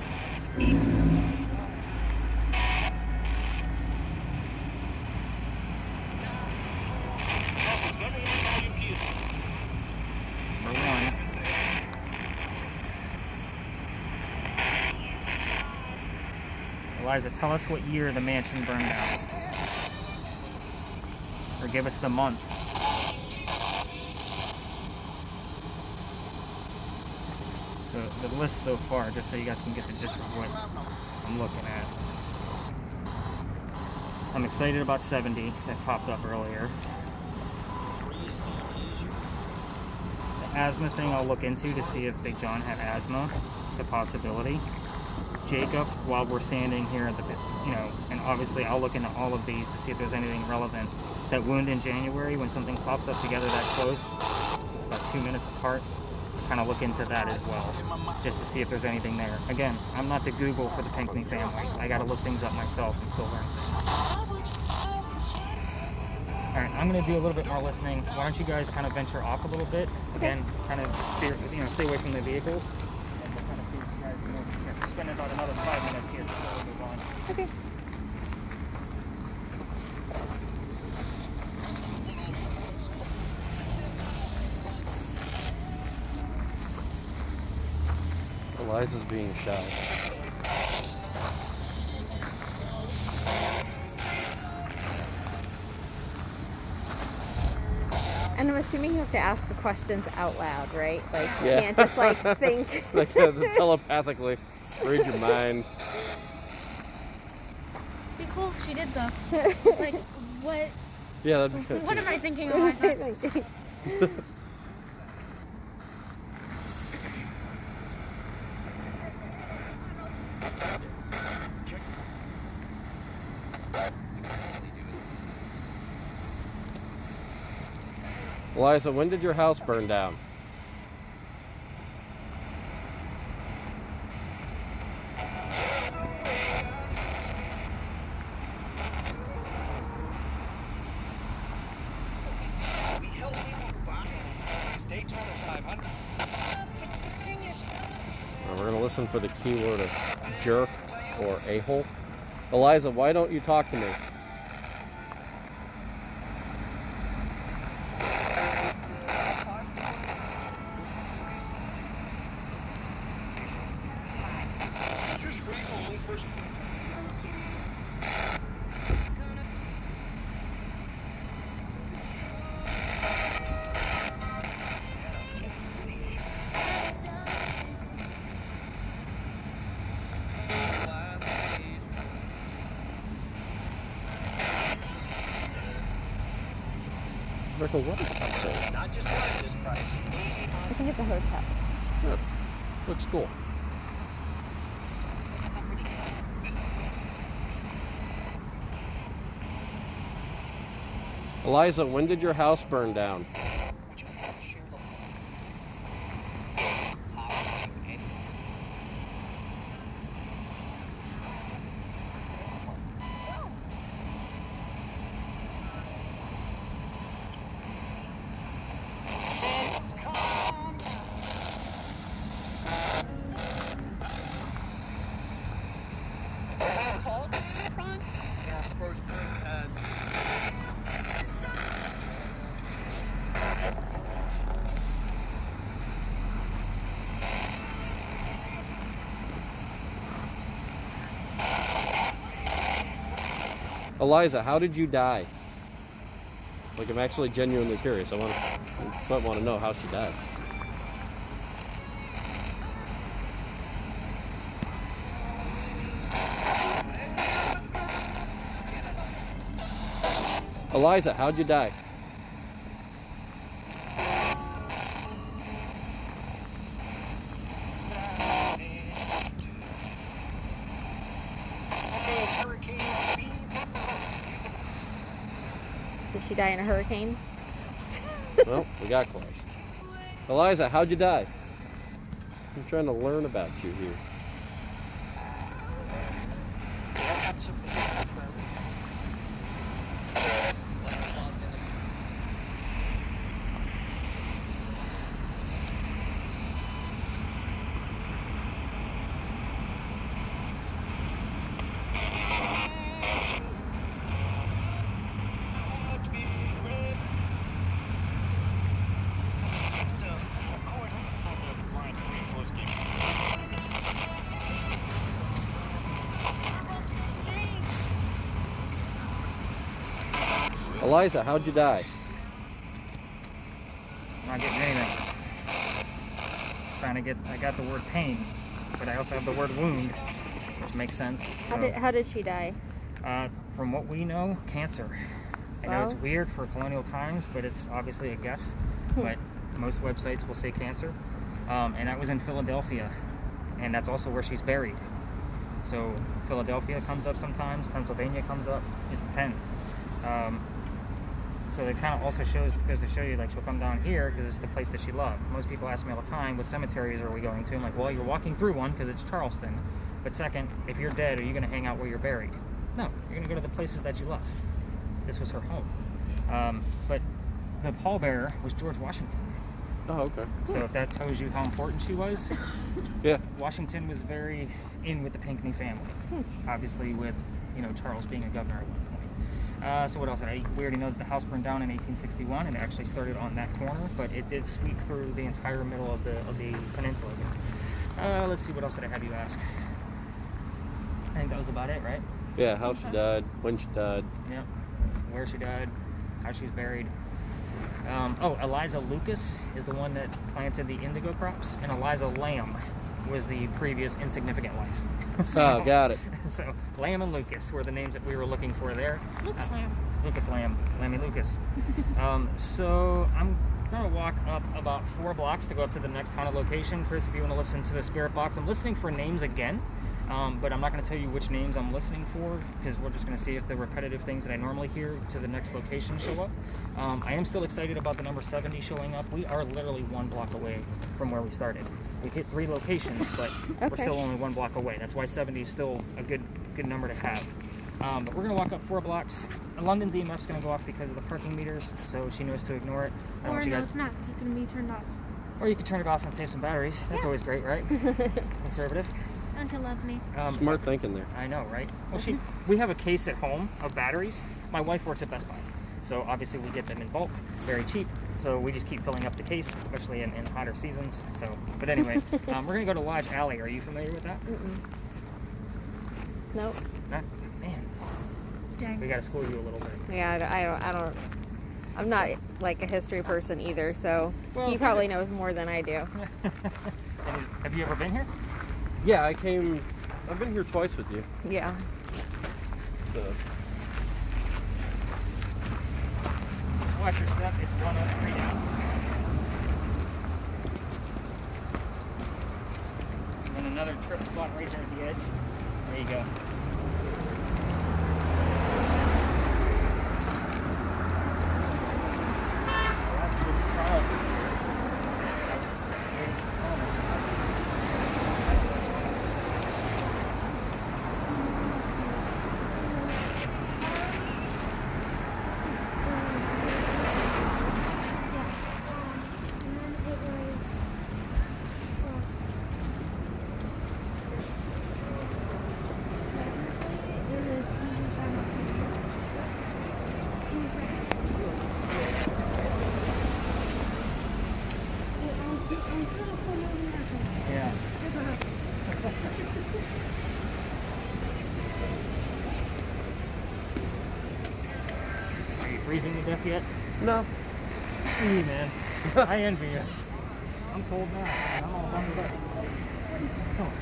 Eliza, tell us what year the mansion burned down. Or give us the month. So the list so far, just so you guys can get the gist of what I'm looking at. I'm excited about 70 that popped up earlier. The asthma thing I'll look into to see if Big John had asthma. It's a possibility. Jacob, while we're standing here at the, and obviously I'll look into all of these to see if there's anything relevant. That wound in January, when something pops up together that close, it's about 2 minutes apart, kind of look into that as well, just to see if there's anything there. Again, I'm not the Google for the Pinckney family. I got to look things up myself and still learn things. All right, I'm going to do a little bit more listening. Why don't you guys kind of venture off a little bit? Again, kind of steer, stay away from the vehicles. And we'll kind of see you guys, spend about another 5 minutes here before we move on. Okay. Eliza's being shy. And I'm assuming you have to ask the questions out loud, right? Like, you Yeah. can't just, like, think. Like telepathically read your mind. Be cool if she did though. It's like, what? Yeah, that'd be good. What am I thinking, Eliza? Eliza, when did your house burn down? We're going to listen for the keyword of jerk or a-hole. Eliza, why don't you talk to me? Rebecca, what is that thing? Not just one at this price. I think it's a hotel. Yeah, looks cool. Eliza, when did your house burn down? Eliza, how did you die? Like, I'm actually genuinely curious. I might want to know how she died. Eliza, how'd you die? Did she die in a hurricane? Well, we got close. Eliza, how'd you die? I'm trying to learn about you here. Eliza, how'd you die? I'm not getting anything. I got the word pain, but I also have the word wound, which makes sense. How did she die? From what we know, cancer. I know it's weird for colonial times, but it's obviously a guess. But most websites will say cancer. And that was in Philadelphia, and that's also where she's buried. So Philadelphia comes up sometimes, Pennsylvania comes up, just depends. So it kind of also goes to show you, like, she'll come down here because it's the place that she loved. Most people ask me all the time, what cemeteries are we going to? I'm like, well, you're walking through one because it's Charleston. But second, if you're dead, are you going to hang out where you're buried? No, you're going to go to the places that you love. This was her home. But the pallbearer was George Washington. Oh, okay. So if that tells you how important she was, Yeah. Washington was very in with the Pinckney family. Obviously with, Charles being a governor at one point. So what else? We already know that the house burned down in 1861 and it actually started on that corner, but it did sweep through the entire middle of the peninsula here. Let's see, what else did I have you ask? I think that was about it, right? Yeah, how she died, when she died. Yeah. Where she died, how she was buried. Eliza Lucas is the one that planted the indigo crops, and Eliza Lamb was the previous insignificant wife. Oh, got it. So Lamb and Lucas were the names that we were looking for there. Lucas Lamb. Lucas Lamb, Lammy Lucas. So I'm gonna walk up about 4 blocks to go up to the next haunted location. Chris, if you want to listen to the spirit box, I'm listening for names again. But I'm not going to tell you which names I'm listening for, because we're just going to see if the repetitive things that I normally hear to the next location show up. I am still excited about the number 70 showing up. We are literally 1 block away from where we started. We hit 3 locations, but we're still only 1 block away. That's why 70 is still a good number to have. But we're going to walk up 4 blocks. London's EMF is going to go off because of the parking meters, so she knows to ignore it. I don't Or want you no, guys... it's not. It's going to be turned off. Or you could turn it off and save some batteries. That's always great, right? Conservative. Don't you love me? Smart thinking there. I know, right? Well, we have a case at home of batteries. My wife works at Best Buy, so obviously we get them in bulk, very cheap. So we just keep filling up the case, especially in hotter seasons. So, but anyway, we're gonna go to Lodge Alley. Are you familiar with that? Nope. Not, man, Dang. we gotta school you a little bit. Yeah, I don't. I'm not like a history person either, so Well, he probably knows more than I do. Have you ever been here? Yeah, I've been here twice with you. Yeah. So. Watch your step. It's 103 now. And another trip spot right there at the edge. There you go. That's George Charles. Yeah. Are you freezing to death yet? No. Ooh, man. I envy you. I'm cold now. I'm all bummed up.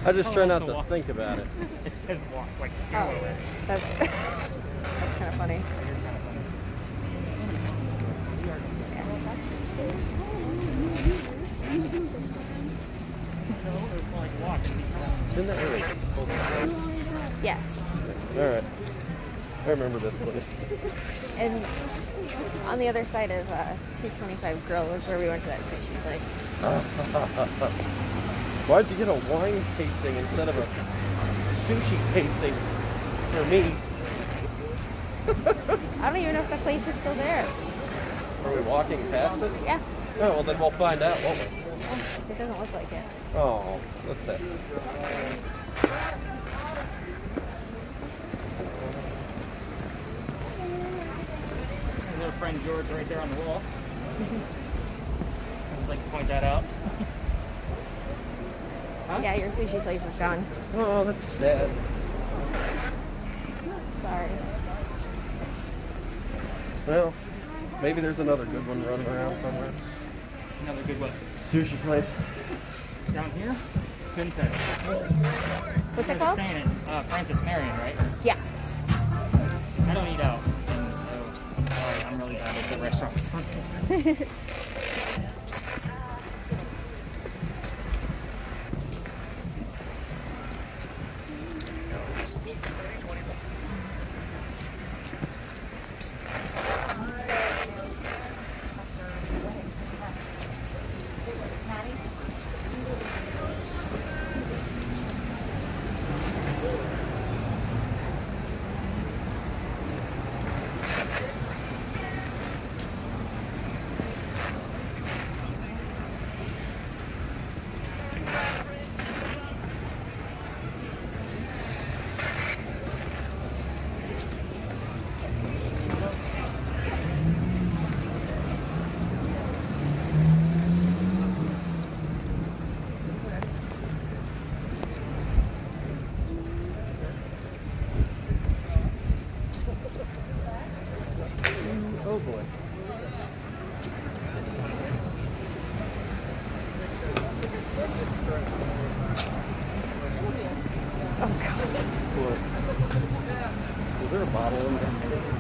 I just try not to to walk. think about it. It says walk, like go Oh, already. that's that's kind of funny. It is kind of funny. No, it's like walking. Isn't that really sold? Yes. All right. I remember this place. And on the other side of 225 Grill is where we went to that sushi place. Why'd you get a wine tasting instead of a sushi tasting for me? I don't even know if the place is still there. Are we walking past it? Yeah. Oh, well then we'll find out, won't we? Oh, it doesn't look like it. Oh, let's see. There's our friend George right there on the wall. I'd like to point that out. Huh? Yeah, your sushi place is gone. Oh, that's sad. Sorry. Well, maybe there's another good one running around somewhere. Another good one. Sushi place. Down here? Couldn't tell you. What's it You're called? staying at Francis Marion, right? Yeah. I don't eat out, and so I'm really bad with the restaurants.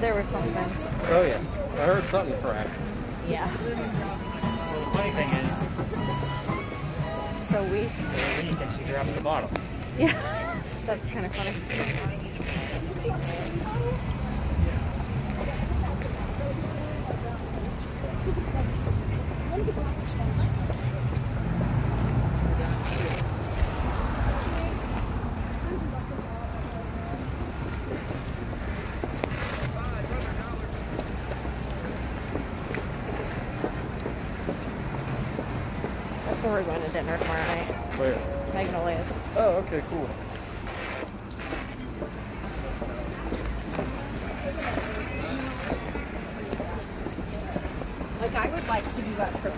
there was something. Oh yeah, I heard something crack. Yeah. Well, the funny thing is, So weak. the leak and she dropped the bottle. Yeah. That's kind of funny. That's where we're going to dinner tomorrow night. Where? Magnolia's. Oh, okay, cool. Like, I would like to do that trip.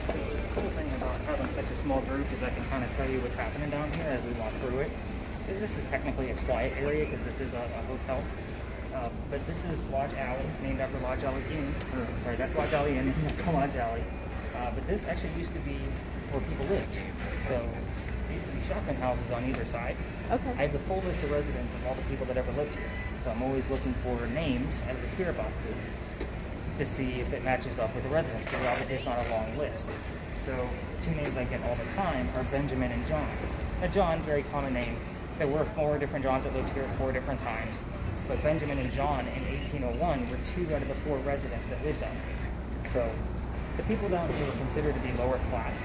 The cool thing about having such a small group is I can kind of tell you what's happening down here as we walk through it. Because this is technically a quiet area because this is a hotel. But this is Lodge Alley, named after Lodge Alley Inn. Sorry, that's Lodge Alley Inn, not Lodge Alley. But this actually used to be where people lived. So these used to be shopping houses on either side. Okay. I have the full list of residents of all the people that ever lived here. So I'm always looking for names out of the spirit boxes to see if it matches up with the residents, because obviously it's not a long list. So two names I get all the time are Benjamin and John. Now John, very common name. There were 4 different Johns that lived here at 4 different times. But Benjamin and John in 1801 were 2 out of the 4 residents that lived down here. So the people down here were considered to be lower class.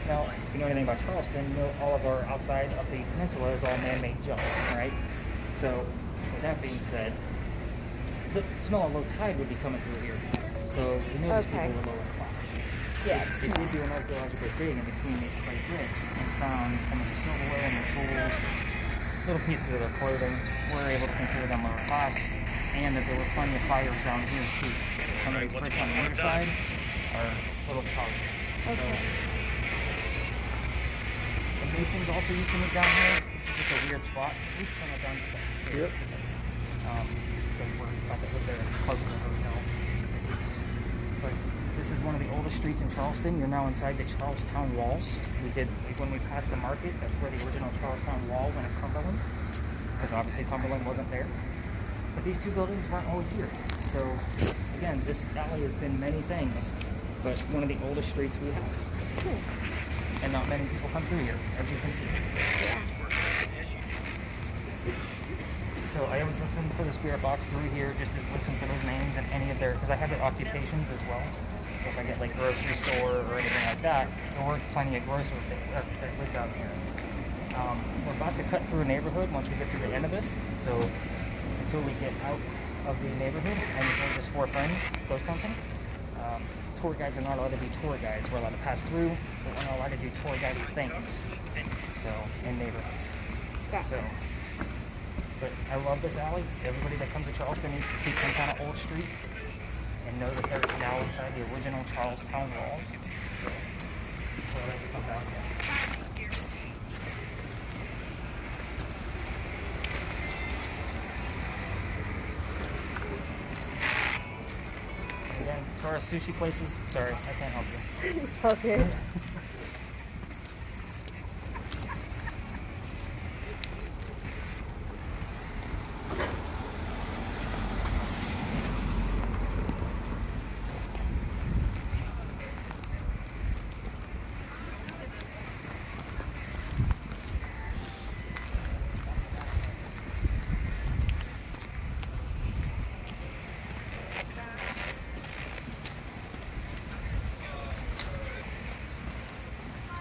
Now, if you know anything about Charleston, you know all of our outside of the peninsula is all man-made junk, right? So with that being said, the smell of low tide would be coming through here. So you knew these Okay. people were lower class. Yeah. If we do an archaeological dig in between these clay bricks and found some of the silverware and their tools, little pieces of their clothing, we're able to consider them lower class, and that there were plenty of fires down here too. Some of these bricks on the underside are little charred. Okay. The Masons also used to live down here. This is just a weird spot. We've seen it down here. Yep. They were about to live there close to the hotel. But this is one of the oldest streets in Charleston. You're now inside the Charlestown walls. We did, like when we passed the market, that's where the original Charlestown wall went to Cumberland. Because obviously Cumberland wasn't there. But these 2 buildings weren't always here. So again, this alley has been many things, but one of the oldest streets we have. Cool. And not many people come through here, as you can see. So I always listen for the spirit box through here, just to listen for those names and any of their, because I have their occupations as well. So if I get like grocery store or anything like that, there were plenty of grocers that lived out here. We're about to cut through a neighborhood once we get to the end of this. So until we get out of the neighborhood, and we're just 4 friends, ghost hunting. Tour guides are not allowed to be tour guides. We're allowed to pass through, but we're not allowed to do tour guided things. So, in neighborhoods. Gotcha. So, but I love this alley. Everybody that comes to Charleston needs to see some kind of old street and know that they're now inside the original Charlestown walls. So, I like to come down here. Again, as far as sushi places, sorry, I can't help you. It's all good.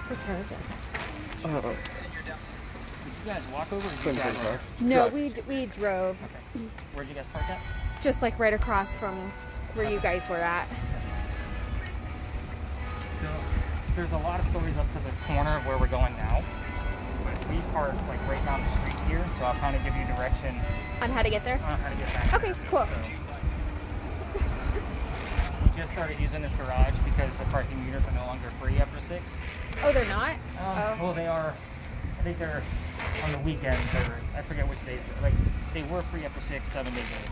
What time is it? Oh, Did you guys walk over or did you Couldn't drive think over? of. No, Drive. we drove Okay. Where'd you guys park at? just like right across from where you guys were at. So there's a lot of stories up to the corner of where we're going now. But we park like right down the street here, so I'll kind of give you direction On how to get there? on how to get back. Okay, cool. So, we just started using this garage because the parking meters are no longer free after 6. Oh, they're not? Well, they are. I think they're on the weekends, or I forget which days. Like they were free after 6, 7 days a week.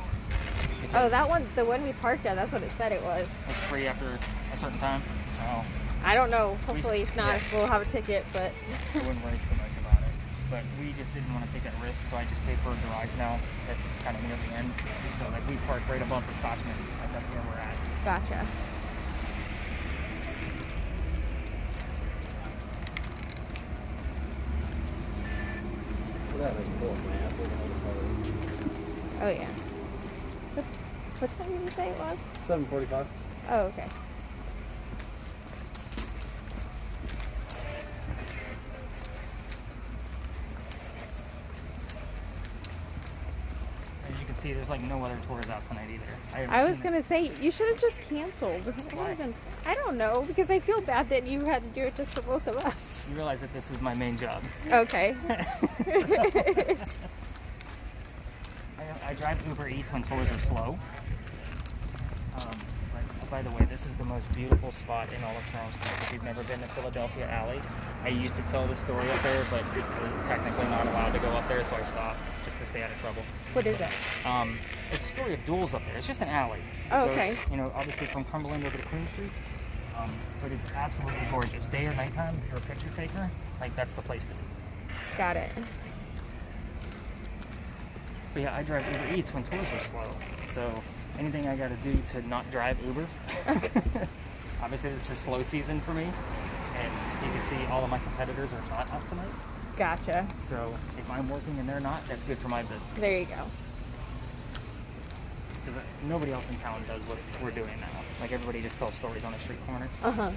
Oh, that one, the one we parked at, that's what it said it was. It's free after a certain time. Oh, I don't know. Hopefully, if not, yeah. we'll have a ticket, but I wouldn't worry too much about it. but we just didn't want to take that risk, so I just paid for a garage now. That's kind of near the end. So like we park right above the Scotchman. Like that's where we're at. Gotcha. Oh yeah. What time did you say it was? 7:45. Oh, okay. As you can see, there's like no other tours out tonight either. I was gonna say you should have just canceled. Why? I don't know, because I feel bad that you had to do it just for both of us. You realize that this is my main job. Okay. I drive Uber Eats when tours are slow. By the way, this is the most beautiful spot in all of Charleston. If you've never been to Philadelphia Alley, I used to tell the story up there, but we're technically not allowed to go up there, so I stopped just to stay out of trouble. What is it? It's a story of duels up there. It's just an alley. Oh, It goes, okay. you know, obviously from Cumberland over to Queen Street. But it's absolutely gorgeous. Day or nighttime, if you're a picture taker, like that's the place to be. Got it. But yeah, I drive Uber Eats when tours are slow. So anything I got to do to not drive Uber. Obviously, this is slow season for me, and you can see all of my competitors are not up tonight. Gotcha. So if I'm working and they're not, that's good for my business. There you go. Because nobody else in town does what we're doing now. Like everybody just tells stories on the street corner. Uh-huh.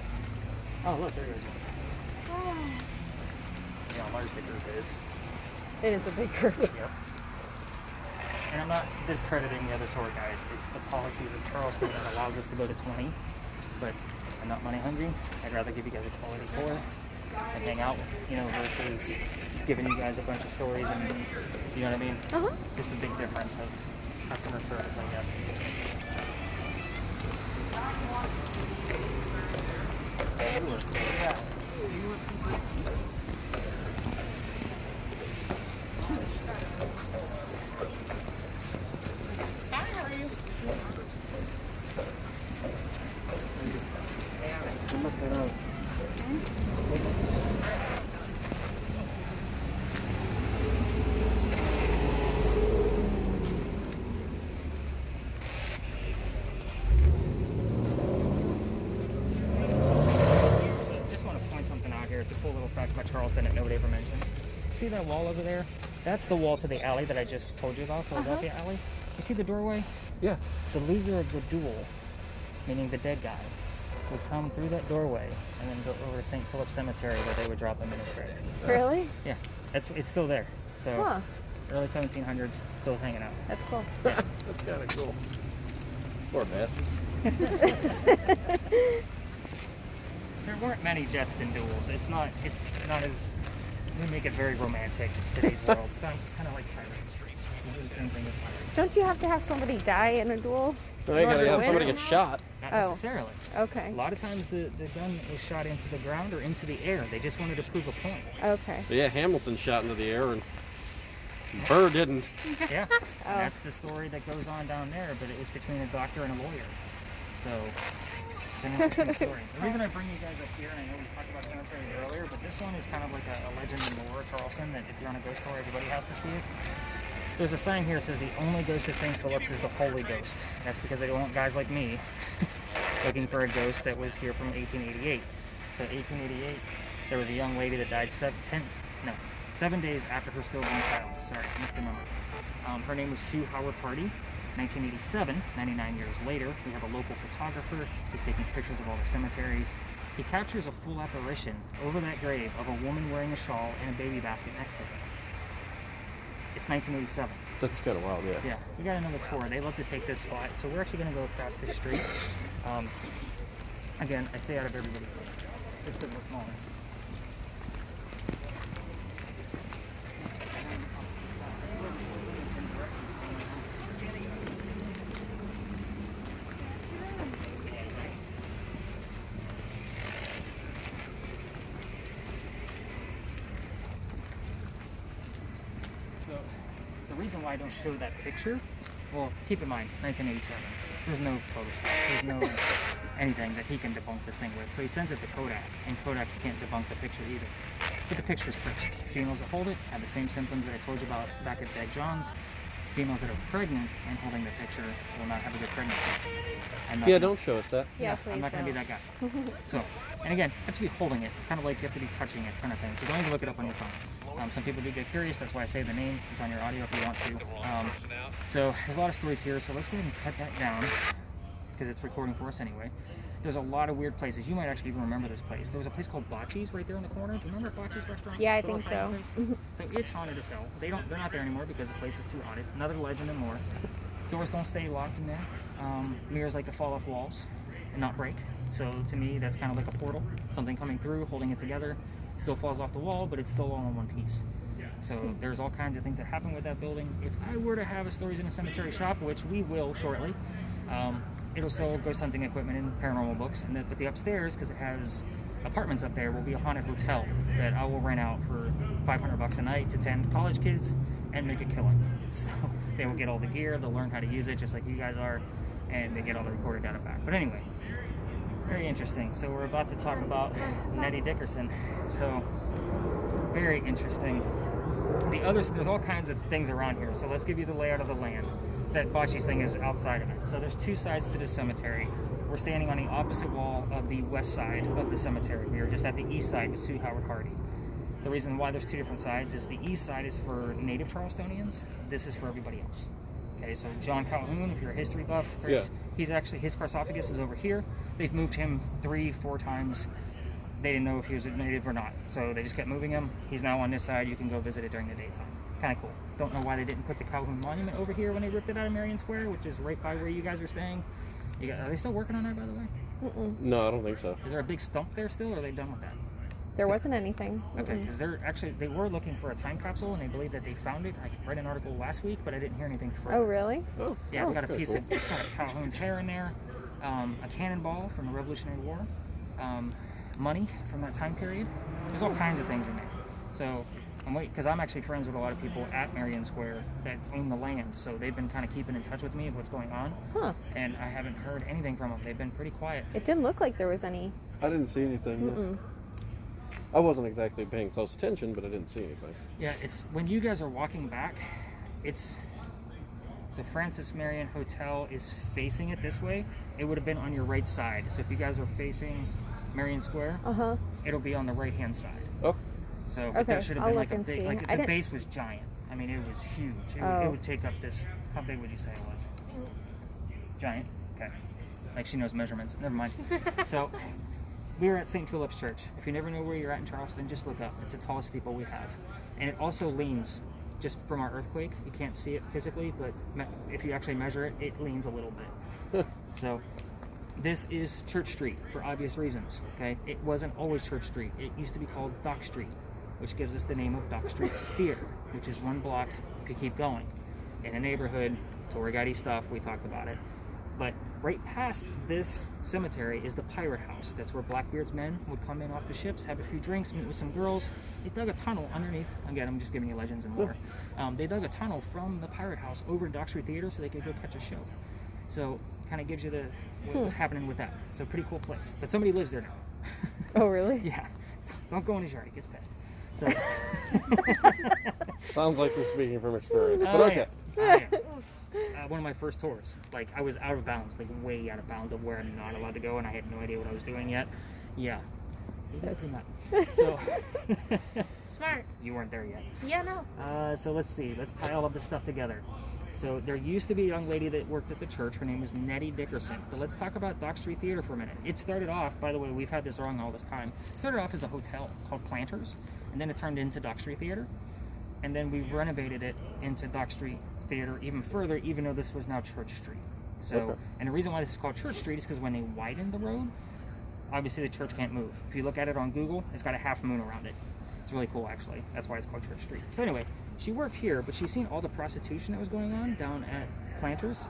Oh, look, there goes one. See how large the group is. It is a big group. Yep. And I'm not discrediting the other tour guides. It's the policies of Charleston that allows us to go to 20. But I'm not money hungry. I'd rather give you guys a quality tour and hang out, you know, versus giving you guys a bunch of stories and, you know what I mean? Uh-huh. Just a big difference of customer service, I guess. Just want to point something out here. It's a cool little fact about Charleston that nobody ever mentions. See that wall over there? That's the wall to the alley that I just told you about, Philadelphia Alley. You see the doorway? Yeah. The loser of the duel, meaning the dead guy, would come through that doorway and then go over to St. Philip Cemetery where they would drop him in his grave. Really? Yeah, it's still there. So Huh. early 1700s, still hanging out. That's cool. That's kind of cool. Poor bastard. There weren't many deaths in duels. It's not as, we make it very romantic in today's world. It's kind of like pirates. We do the same thing with pirates. Don't you have to have somebody die in a duel? No, you gotta Whoever have somebody wins? get shot. Not Oh. necessarily. Okay. A lot of times the gun was shot into the ground or into the air. They just wanted to prove a point. Okay. But yeah, Hamilton shot into the air and Burr didn't. Yeah, Oh. that's the story that goes on down there, but it was between a doctor and a lawyer. So, it's an interesting story. The reason I bring you guys up here, and I know we talked about cemeteries earlier, but this one is kind of like a legend in lore of Charleston that if you're on a ghost tour, everybody has to see it. There's a sign here that says the only ghost at St. Philip's is the Holy Ghost. That's because they don't want guys like me looking for a ghost that was here from 1888. So 1888, there was a young lady that died 7 days after her stillborn child. Sorry, missed the number. Her name was Sue Howard Hardy. 1987, 99 years later, we have a local photographer. He's taking pictures of all the cemeteries. He captures a full apparition over that grave of a woman wearing a shawl and a baby basket next to her. It's 1987. That's kind of wild, yeah. Yeah, we got another tour. They love to take this spot, so we're actually going to go across the street. Again, I stay out of everybody's way, just because we're smaller. So, the reason why I don't show that picture, well, keep in mind, 1987. There's no Photoshop. There's no anything that he can debunk this thing with. So he sends it to Kodak, and Kodak can't debunk the picture either. But the pictures first. Females that hold it have the same symptoms that I told you about back at Beg John's. Females that are pregnant and holding the picture will not have a good pregnancy. Yeah, don't show us that. Yeah, I'm please not going to be don't. that guy. So, and again, you have to be holding it. It's kind of like you have to be touching it kind of thing. So don't even look it up on your phone. Some people do get curious. That's why I say the name. It's on your audio if you want to. So there's a lot of stories here. So let's go ahead and cut that down because it's recording for us anyway. There's a lot of weird places. You might actually even remember this place. There was a place called Bocce's right there in the corner. Do you remember Bocce's restaurant? Yeah, I The little think so. Italian place? So it's haunted as hell. They're not there anymore because the place is too haunted. Another legend and more. Doors don't stay locked in there. Mirrors like to fall off walls and not break. So to me, that's kind of like a portal. Something coming through, holding it together. Still falls off the wall, but it's still all in one piece. So there's all kinds of things that happen with that building. If I were to have a Stories in a Cemetery shop, which we will shortly, it'll sell ghost hunting equipment and paranormal books. But the upstairs, because it has apartments up there, will be a haunted hotel that I will rent out for $500 a night to 10 college kids and make a killing. So they will get all the gear, they'll learn how to use it just like you guys are, and they get all the recorded data back. But anyway, very interesting. So we're about to talk about Nettie Dickerson. So very interesting. There's all kinds of things around here. So let's give you the layout of the land. That Bocce's thing is outside of it. So there's two sides to the cemetery. We're standing on the opposite wall of the west side of the cemetery. We are just at the east side with Sue Howard Hardy. The reason why there's two different sides is the east side is for native Charlestonians. This is for everybody else. Okay, so John Calhoun, if you're a history buff, he's actually, his sarcophagus is over here. They've moved him 3-4 times. They didn't know if he was a native or not, so they just kept moving him. He's now on this side. You can go visit it during the daytime. Kind of cool. Don't know why they didn't put the Calhoun Monument over here when they ripped it out of Marion Square, which is right by where you guys are staying. Are they still working on that, by the way? No, I don't think so. Is there a big stump there still, or are they done with that? There wasn't anything. Okay, because they were looking for a time capsule, and they believe that they found it. I read an article last week, but I didn't hear anything further. Oh, really? Oh, Yeah, it's got a very piece cool. of, it's got a Calhoun's hair in there, a cannonball from the Revolutionary War, money from that time period. There's all kinds of things in there. So I'm waiting, because I'm actually friends with a lot of people at Marion Square that own the land, so they've been kind of keeping in touch with me of what's going on. Huh. And I haven't heard anything from them. They've been pretty quiet. It didn't look like there was any. I didn't see anything. I wasn't exactly paying close attention, but I didn't see anything. Yeah, it's when you guys are walking back, so Francis Marion Hotel is facing it this way. It would have been on your right side. So if you guys are facing Marion Square, it'll be on the right hand side. Oh. So but there should have been like a big, see. the base was giant. I mean, it was huge. It would take up this. How big would you say it was? Giant. Okay. Like she knows measurements. Never mind. So we are at St. Philip's Church. If you never know where you're at in Charleston, just look up. It's the tallest steeple we have. And it also leans just from our earthquake. You can't see it physically, but if you actually measure it, it leans a little bit. So this is Church Street for obvious reasons. Okay, it wasn't always Church Street. It used to be called Dock Street, which gives us the name of Dock Street Theater, which is one block if you keep going. In a neighborhood, tour guidey stuff, we talked about it. But right past this cemetery is the Pirate House. That's where Blackbeard's men would come in off the ships, have a few drinks, meet with some girls. They dug a tunnel underneath. Again, I'm just giving you legends and lore. They dug a tunnel from the Pirate House over to Dock Street Theater so they could go catch a show. So kind of gives you what was happening with that. So pretty cool place. But somebody lives there now. Oh, really? Yeah. Don't go in his yard. He gets pissed. So Sounds like you're speaking from experience, but Oh, okay. yeah. One of my first tours, like I was out of bounds, like way out of bounds of where I'm not allowed to go, and I had no idea what I was doing yet. Yeah. So Smart. you weren't there yet. Yeah, no. So let's see. Let's tie all of this stuff together. So there used to be a young lady that worked at the church. Her name was Nettie Dickerson. But let's talk about Dock Street Theater for a minute. It started off, by the way, we've had this wrong all this time. It started off as a hotel called Planters, and then it turned into Dock Street Theater. And then we renovated it into Dock Street Theater even further, even though this was now Church Street. So, and the reason why this is called Church Street is because when they widened the road, obviously the church can't move. If you look at it on Google, it's got a half moon around it. It's really cool, actually. That's why it's called Church Street. So anyway, she worked here, but she's seen all the prostitution that was going on down at Planters,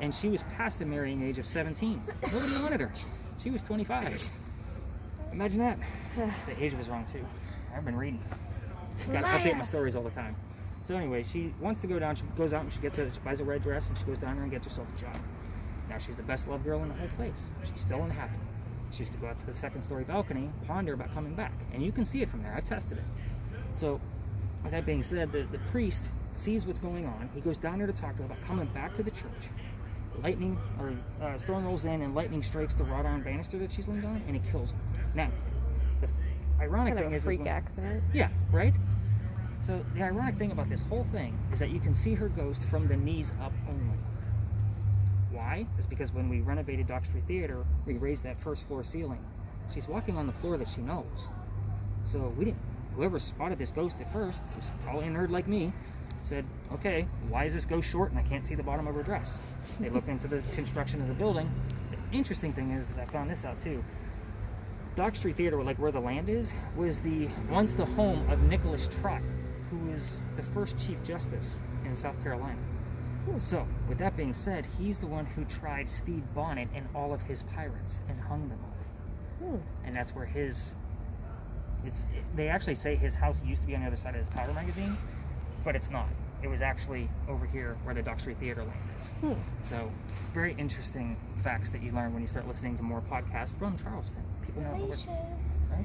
and she was past the marrying age of 17. Nobody wanted her. She was 25. Imagine that. The age was wrong, too. I've been reading. Got to update my stories all the time. So anyway, she wants to go down. She goes out and she buys a red dress, and she goes down there and gets herself a job. Now she's the best loved girl in the whole place. She's still unhappy. She used to go out to the second story balcony, ponder about coming back. And you can see it from there. I've tested it. So, with that being said, the priest sees what's going on. He goes down there to talk to her about coming back to the church. Lightning, or storm rolls in and lightning strikes the wrought iron banister that she's leaned on, and it kills her. Now, the ironic Kind of thing a is... freak accident. Yeah, right? So the ironic thing about this whole thing is that you can see her ghost from the knees up only. Why? It's because when we renovated Dock Street Theater, we raised that first floor ceiling. She's walking on the floor that she knows. So we didn't... Whoever spotted this ghost at first, it was probably a nerd like me, said, okay, why is this ghost short and I can't see the bottom of her dress? They looked into the construction of the building. The interesting thing is I found this out too. Dock Street Theater, like where the land is, was once the home of Nicholas Trott, who was the first Chief Justice in South Carolina. So, with that being said, he's the one who tried Steve Bonnet and all of his pirates and hung them all. And that's where they actually say his house used to be on the other side of this powder magazine, but it's not. It was actually over here where the Dock Street Theater land is. So, very interesting facts that you learn when you start listening to more podcasts from Charleston. People know right?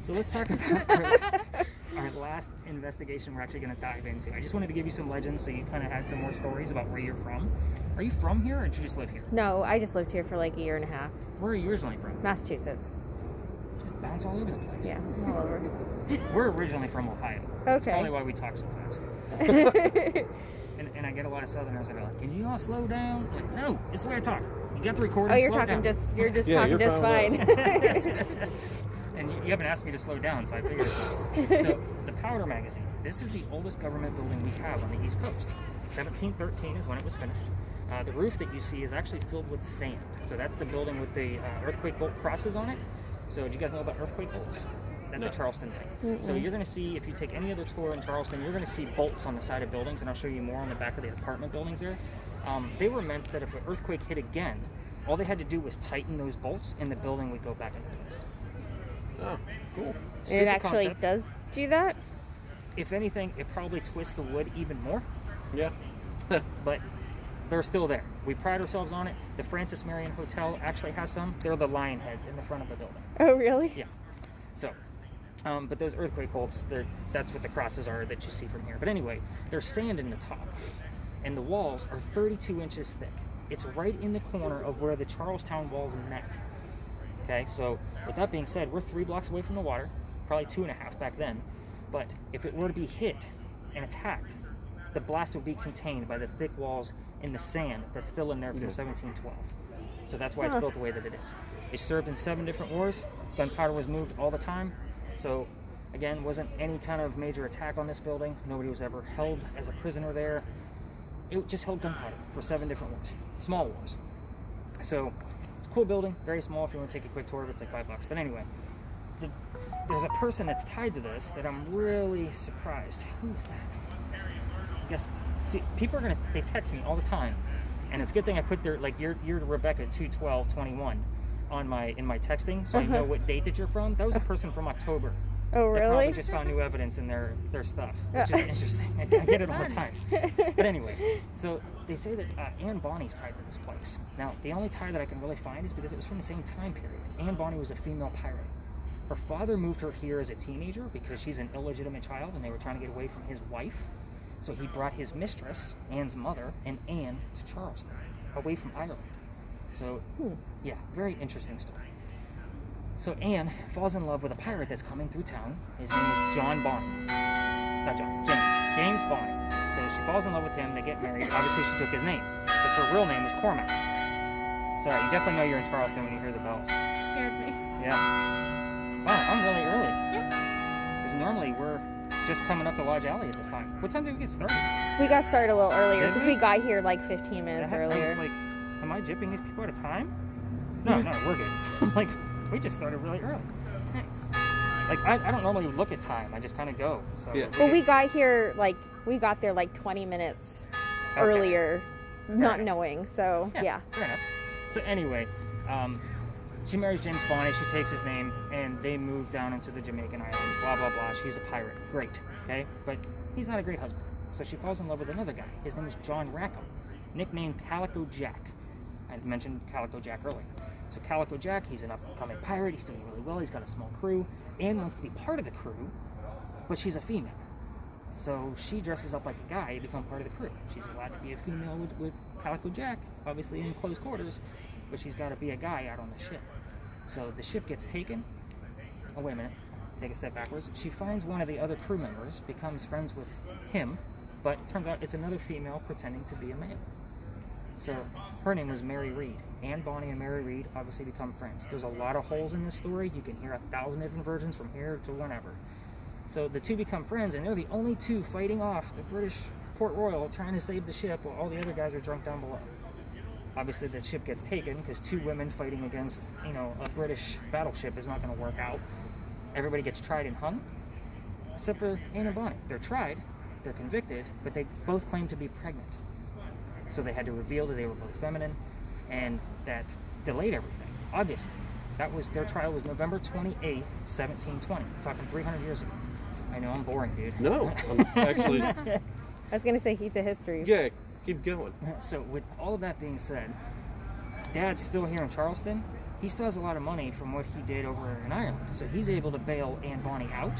So let's talk about our last investigation we're actually going to dive into. I just wanted to give you some legends so you kind of had some more stories about where you're from. Are you from here or did you just live here? No, I just lived here for like a year and a half. Where are you originally from? Massachusetts. Just bounce all over the place. Yeah, all over. We're originally from Ohio. That's Okay. probably why we talk so fast. And I get a lot of Southerners that are like, can you all slow down? I'm like, no, this is the way I talk. You got the recording. Oh, you're slow talking down. you're just Yeah, talking you're just fine. fine. And you haven't asked me to slow down, so I figured it out. So, the Powder Magazine. This is the oldest government building we have on the East Coast. 1713 is when it was finished. The roof that you see is actually filled with sand. So that's the building with the earthquake bolt crosses on it. So do you guys know about earthquake bolts? That's a Charleston thing. So you're going to see, if you take any other tour in Charleston, you're going to see bolts on the side of buildings, and I'll show you more on the back of the apartment buildings there. They were meant that if an earthquake hit again, all they had to do was tighten those bolts, and the building would go back into place. Oh, cool. It Stupid actually concept. does do that? If anything, it probably twists the wood even more, Yeah. but they're still there. We pride ourselves on it. The Francis Marion Hotel actually has some. They're the lion heads in the front of the building. Oh, really? Yeah. So, but those earthquake bolts, that's what the crosses are that you see from here. But anyway, there's sand in the top, and the walls are 32 inches thick. It's right in the corner of where the Charlestown walls met. Okay, so with that being said, we're 3 blocks away from the water, probably 2.5 back then. But if it were to be hit and attacked, the blast would be contained by the thick walls and the sand that's still in there from 1712. So that's why it's built the way that it is. It served in 7 different wars. Gunpowder was moved all the time. So again, wasn't any kind of major attack on this building. Nobody was ever held as a prisoner there. It just held gunpowder for 7 different wars, small wars. So it's a cool building, very small. If you want to take a quick tour of it, it's like $5. But anyway, there's a person that's tied to this that I'm really surprised. Who is that? I guess, see, people are they text me all the time, and it's a good thing I put their, like, you're Rebecca 2/12/21 in my texting, so I know what date that you're from. That was a person from October. Oh, They probably really? just found new evidence in their stuff, which is interesting. I get it all the time. But anyway, so they say that Anne Bonny's tied to this place. Now, the only tie that I can really find is because it was from the same time period. Anne Bonny was a female pirate. Her father moved her here as a teenager because she's an illegitimate child, and they were trying to get away from his wife. So he brought his mistress, Anne's mother, and Anne to Charleston, away from Ireland. So, yeah, very interesting story. So Anne falls in love with a pirate that's coming through town. His name is John Bonny. Not John, James Bonny. So she falls in love with him, they get married. Obviously she took his name, because her real name was Cormac. Sorry, you definitely know you're in Charleston when you hear the bells. Scared me. Yeah. Wow, I'm really early. Yeah. Because normally we're just coming up to Lodge Alley at this time. What time did we get started? We got started a little earlier Did because we? we got here like 15 minutes I was earlier. like, am I jipping these people out of time? No, we're good. I'm like, we just started really early. Nice. Like, I don't normally look at time. I just kind of go. So Yeah. Well, we got here we got there like 20 minutes earlier, not enough. knowing. So yeah. Fair enough. So anyway, she marries James Bonny. She takes his name, and they move down into the Jamaican islands. Blah blah blah. She's a pirate. Great. Okay, but he's not a great husband. So she falls in love with another guy. His name is John Rackham, nicknamed Calico Jack. I mentioned Calico Jack earlier. So Calico Jack, he's an up-and-coming pirate. He's doing really well. He's got a small crew. Anne wants to be part of the crew, but she's a female. So she dresses up like a guy to become part of the crew. She's allowed to be a female with Calico Jack, obviously in close quarters, but she's got to be a guy out on the ship. So the ship gets taken. Oh, wait a minute. Take a step backwards. She finds one of the other crew members, becomes friends with him, but it turns out it's another female pretending to be a male. So her name was Mary Reed. Anne Bonny and Mary Reed obviously become friends. There's a lot of holes in the story. You can hear 1,000 different versions from here to whenever. So the two become friends, and they're the only two fighting off the British Port Royal trying to save the ship while all the other guys are drunk down below. Obviously the ship gets taken because two women fighting against, a British battleship is not going to work out. Everybody gets tried and hung, except for Anne and Bonny. They're tried, they're convicted, but they both claim to be pregnant. So they had to reveal that they were both feminine, and that delayed everything. Obviously, their trial was November 28th, 1720. Talking 300 years ago. I know I'm boring, dude. No, I'm actually. I was going to say heat to history. Yeah, keep going. So with all of that being said, Dad's still here in Charleston. He still has a lot of money from what he did over in Ireland. So he's able to bail Anne Bonny out.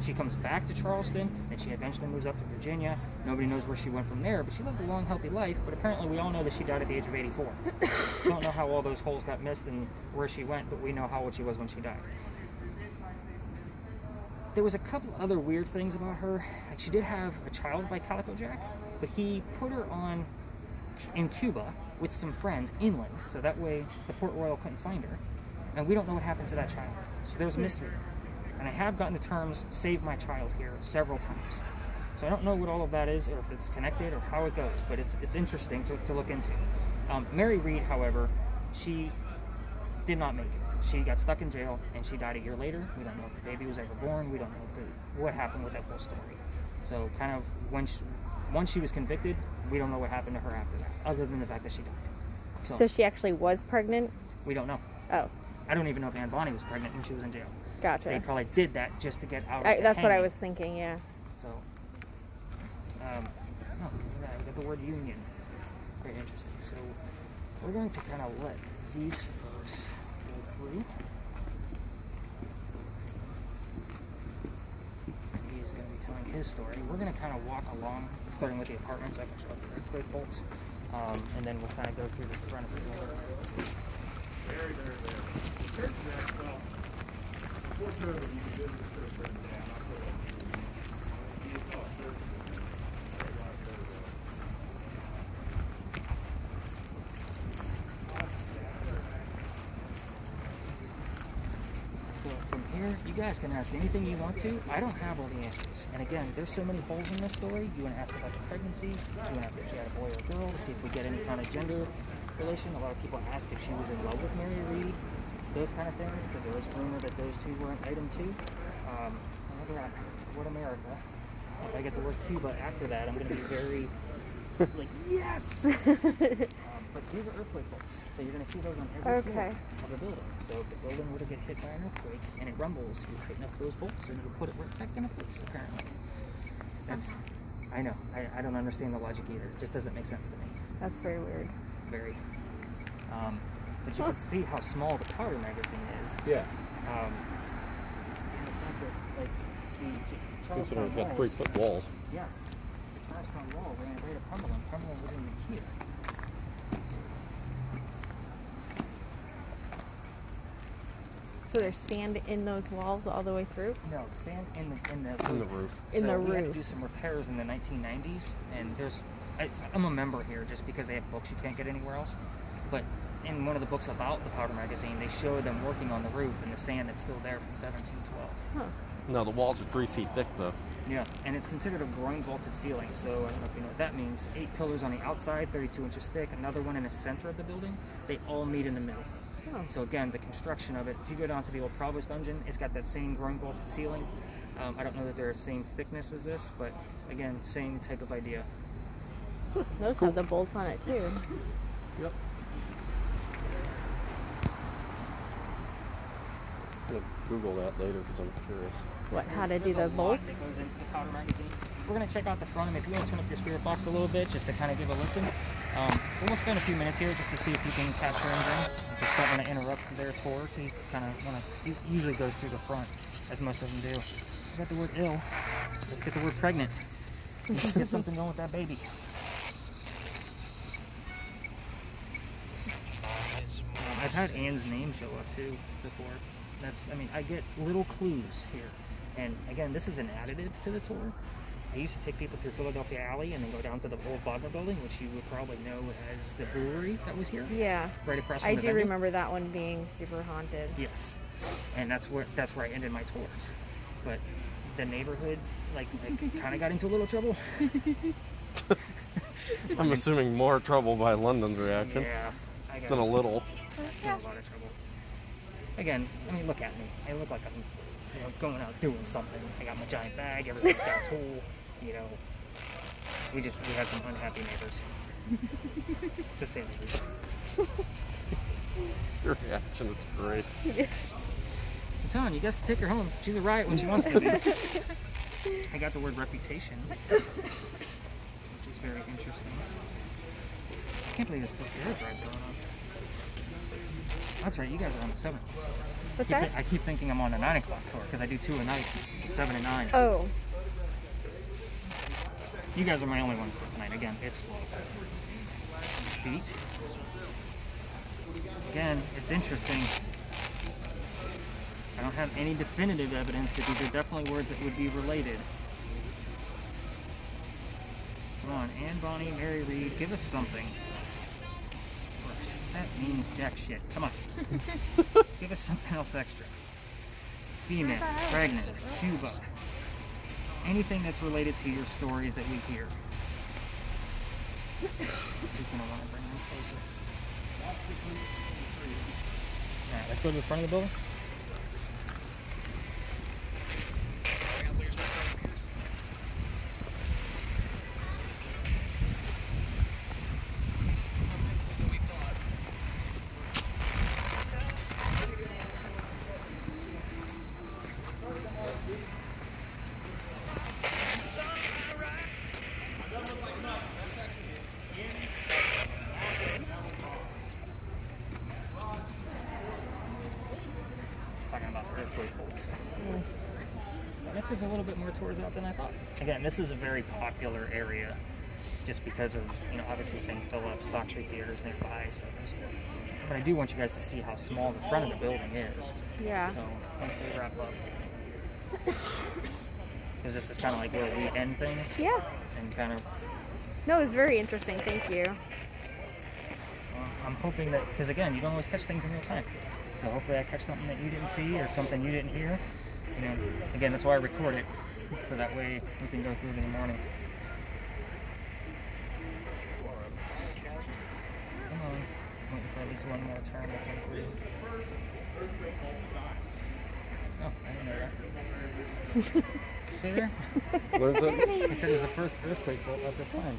She comes back to Charleston, and she eventually moves up to Virginia. Nobody knows where she went from there, but she lived a long, healthy life. But apparently we all know that she died at the age of 84. Don't know how all those holes got missed and where she went, but we know how old she was when she died. There was a couple other weird things about her. Like, she did have a child by Calico Jack, but he put her on in Cuba with some friends inland, so that way the Port Royal couldn't find her. And we don't know what happened to that child. So there's a mystery. And I have gotten the terms "save my child" here several times. So I don't know what all of that is, or if it's connected, or how it goes, but it's interesting to look into. Mary Reed, however, she did not make it. She got stuck in jail, and she died a year later. We don't know if the baby was ever born. We don't know what happened with that whole story. So kind of once she was convicted, we don't know what happened to her after that, other than the fact that she died. So she actually was pregnant? We don't know. Oh. I don't even know if Anne Bonny was pregnant when she was in jail. Gotcha. They probably did that just to get out of the That's what I hanging. was thinking, yeah. So, we got the word union. Very interesting. So, we're going to kind of let these folks go through. He is going to be telling his story. We're going to kind of walk along, starting with the apartment, so I can show up the earthquake folks. And then we'll kind of go through the front of the building. Well, before COVID, you could visit the church written down. I'll put it. You saw church. So from here, you guys can ask anything you want to. I don't have all the answers. And again, there's so many holes in this story. You want to ask about the pregnancy. You want to ask if she had a boy or a girl to see if we get any kind of gender relation. A lot of people ask if she was in love with Mary Reed. Those kind of things, because there was rumor that those two were an item too. Look at what America. If I get the word Cuba after that, I'm going to be very like, yes! But these are earthquake bolts, so you're going to see those on every floor of the building. So if the building were to get hit by an earthquake and it rumbles, you tighten up those bolts and you put it right back into place, apparently. I know, I don't understand the logic either. It just doesn't make sense to me. That's very weird. Very. But you can see how small the powder magazine is. Yeah. And the fact that, like, the Considering Charlestown it's got walls, 3-foot walls. yeah, the Charlestown wall ran right to Cumberland. Cumberland was in here. So there's sand in those walls all the way through? No, sand in the In the roof. In so the we had to roof. do some repairs in the 1990s, and I'm a member here just because they have books you can't get anywhere else. But in one of the books about the powder magazine, they show them working on the roof and the sand that's still there from 1712. Huh. No, the walls are 3 feet thick though. Yeah, and it's considered a groin vaulted ceiling, so I don't know if you know what that means. 8 pillars on the outside, 32 inches thick, another one in the center of the building. They all meet in the middle. Oh. So again, the construction of it, if you go down to the old Provost dungeon, it's got that same groin vaulted ceiling. I don't know that they're the same thickness as this, but again, same type of idea. Those have the bolts on it too. Yep. I'm gonna Google that later because I'm curious. What, how to do There's the a lot bolts? that goes into the powder magazine. We're going to check out the front, and if you want to turn up your spirit box a little bit, just to kind of give a listen. We're going to spend a few minutes here just to see if you can capture anything. Just don't want to interrupt their tour. He usually goes through the front, as most of them do. I got the word ill. Let's get the word pregnant. Let's get something going with that baby. I've had Anne's name show up too before. I mean, I get little clues here. And again, this is an additive to the tour. I used to take people through Philadelphia Alley and then go down to the old Wagner building, which you would probably know as the brewery that was here. Yeah. Right across from I the do venue. remember that one being super haunted. Yes. And that's where I ended my tours. But the neighborhood, like kind of got into a little trouble. I'm assuming more trouble by London's reaction Yeah. I got than a little. in a lot of trouble. Again, I mean, look at me. I look like I'm, going out doing something. I got my giant bag. Everything's got a tool. We had some unhappy neighbors. To say the least. Your reaction is great. I'm telling you, you guys can take her home. She's a riot when she wants to be. I got the word reputation, which is very interesting. I can't believe there's still carriage rides going on. That's right, you guys are on the 7th. What's that? I keep thinking I'm on the 9 o'clock tour because I do 2 a night, 7 and 9. Oh. You guys are my only ones for tonight. Again, it's slow. Feet. Again, it's interesting. I don't have any definitive evidence, but these are definitely words that would be related. Come on, Anne Bonny, Mary Reed, give us something. That means jack shit. Come on. Give us something else extra. Female, pregnant, Cuba. Anything that's related to your stories that we hear. Who's gonna want to bring them closer? Alright, let's go to the front of the building. Talking about earthquake bolts. I guess there's a little bit more tours out than I thought. Again, this is a very popular area just because of, obviously St. Philip's, Dock Street Theaters nearby. But I do want you guys to see how small the front of the building is. Yeah. So once they wrap up. Because this is kind of like where we end things. Yeah. And kind of, No, it was very interesting. Thank you. I'm hoping that, because again, you don't always catch things in real time. So hopefully I catch something that you didn't see or something you didn't hear. Again, that's why I record it. So that way we can go through it in the morning. Come on. I'm waiting for at least one more turn to come through. Oh, I didn't know that. See there? What is it? He said it was the first earthquake bolt at the time.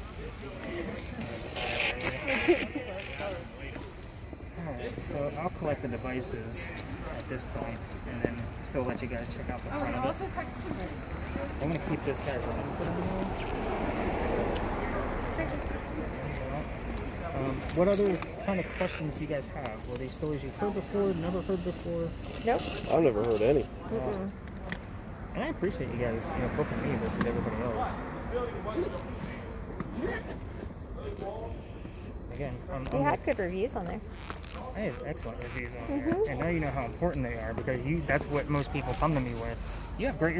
Alright, so I'll collect the devices at this point and then still let you guys check out the front of it. I'm going to keep this guy running. What other kind of questions do you guys have? Were they stories you've heard before, never heard before? Nope. I've never heard any. And I appreciate you guys, booking me versus everybody else. Again, We had good reviews on there. I have excellent reviews on there. And now you know how important they are because that's what most people come to me with. You have great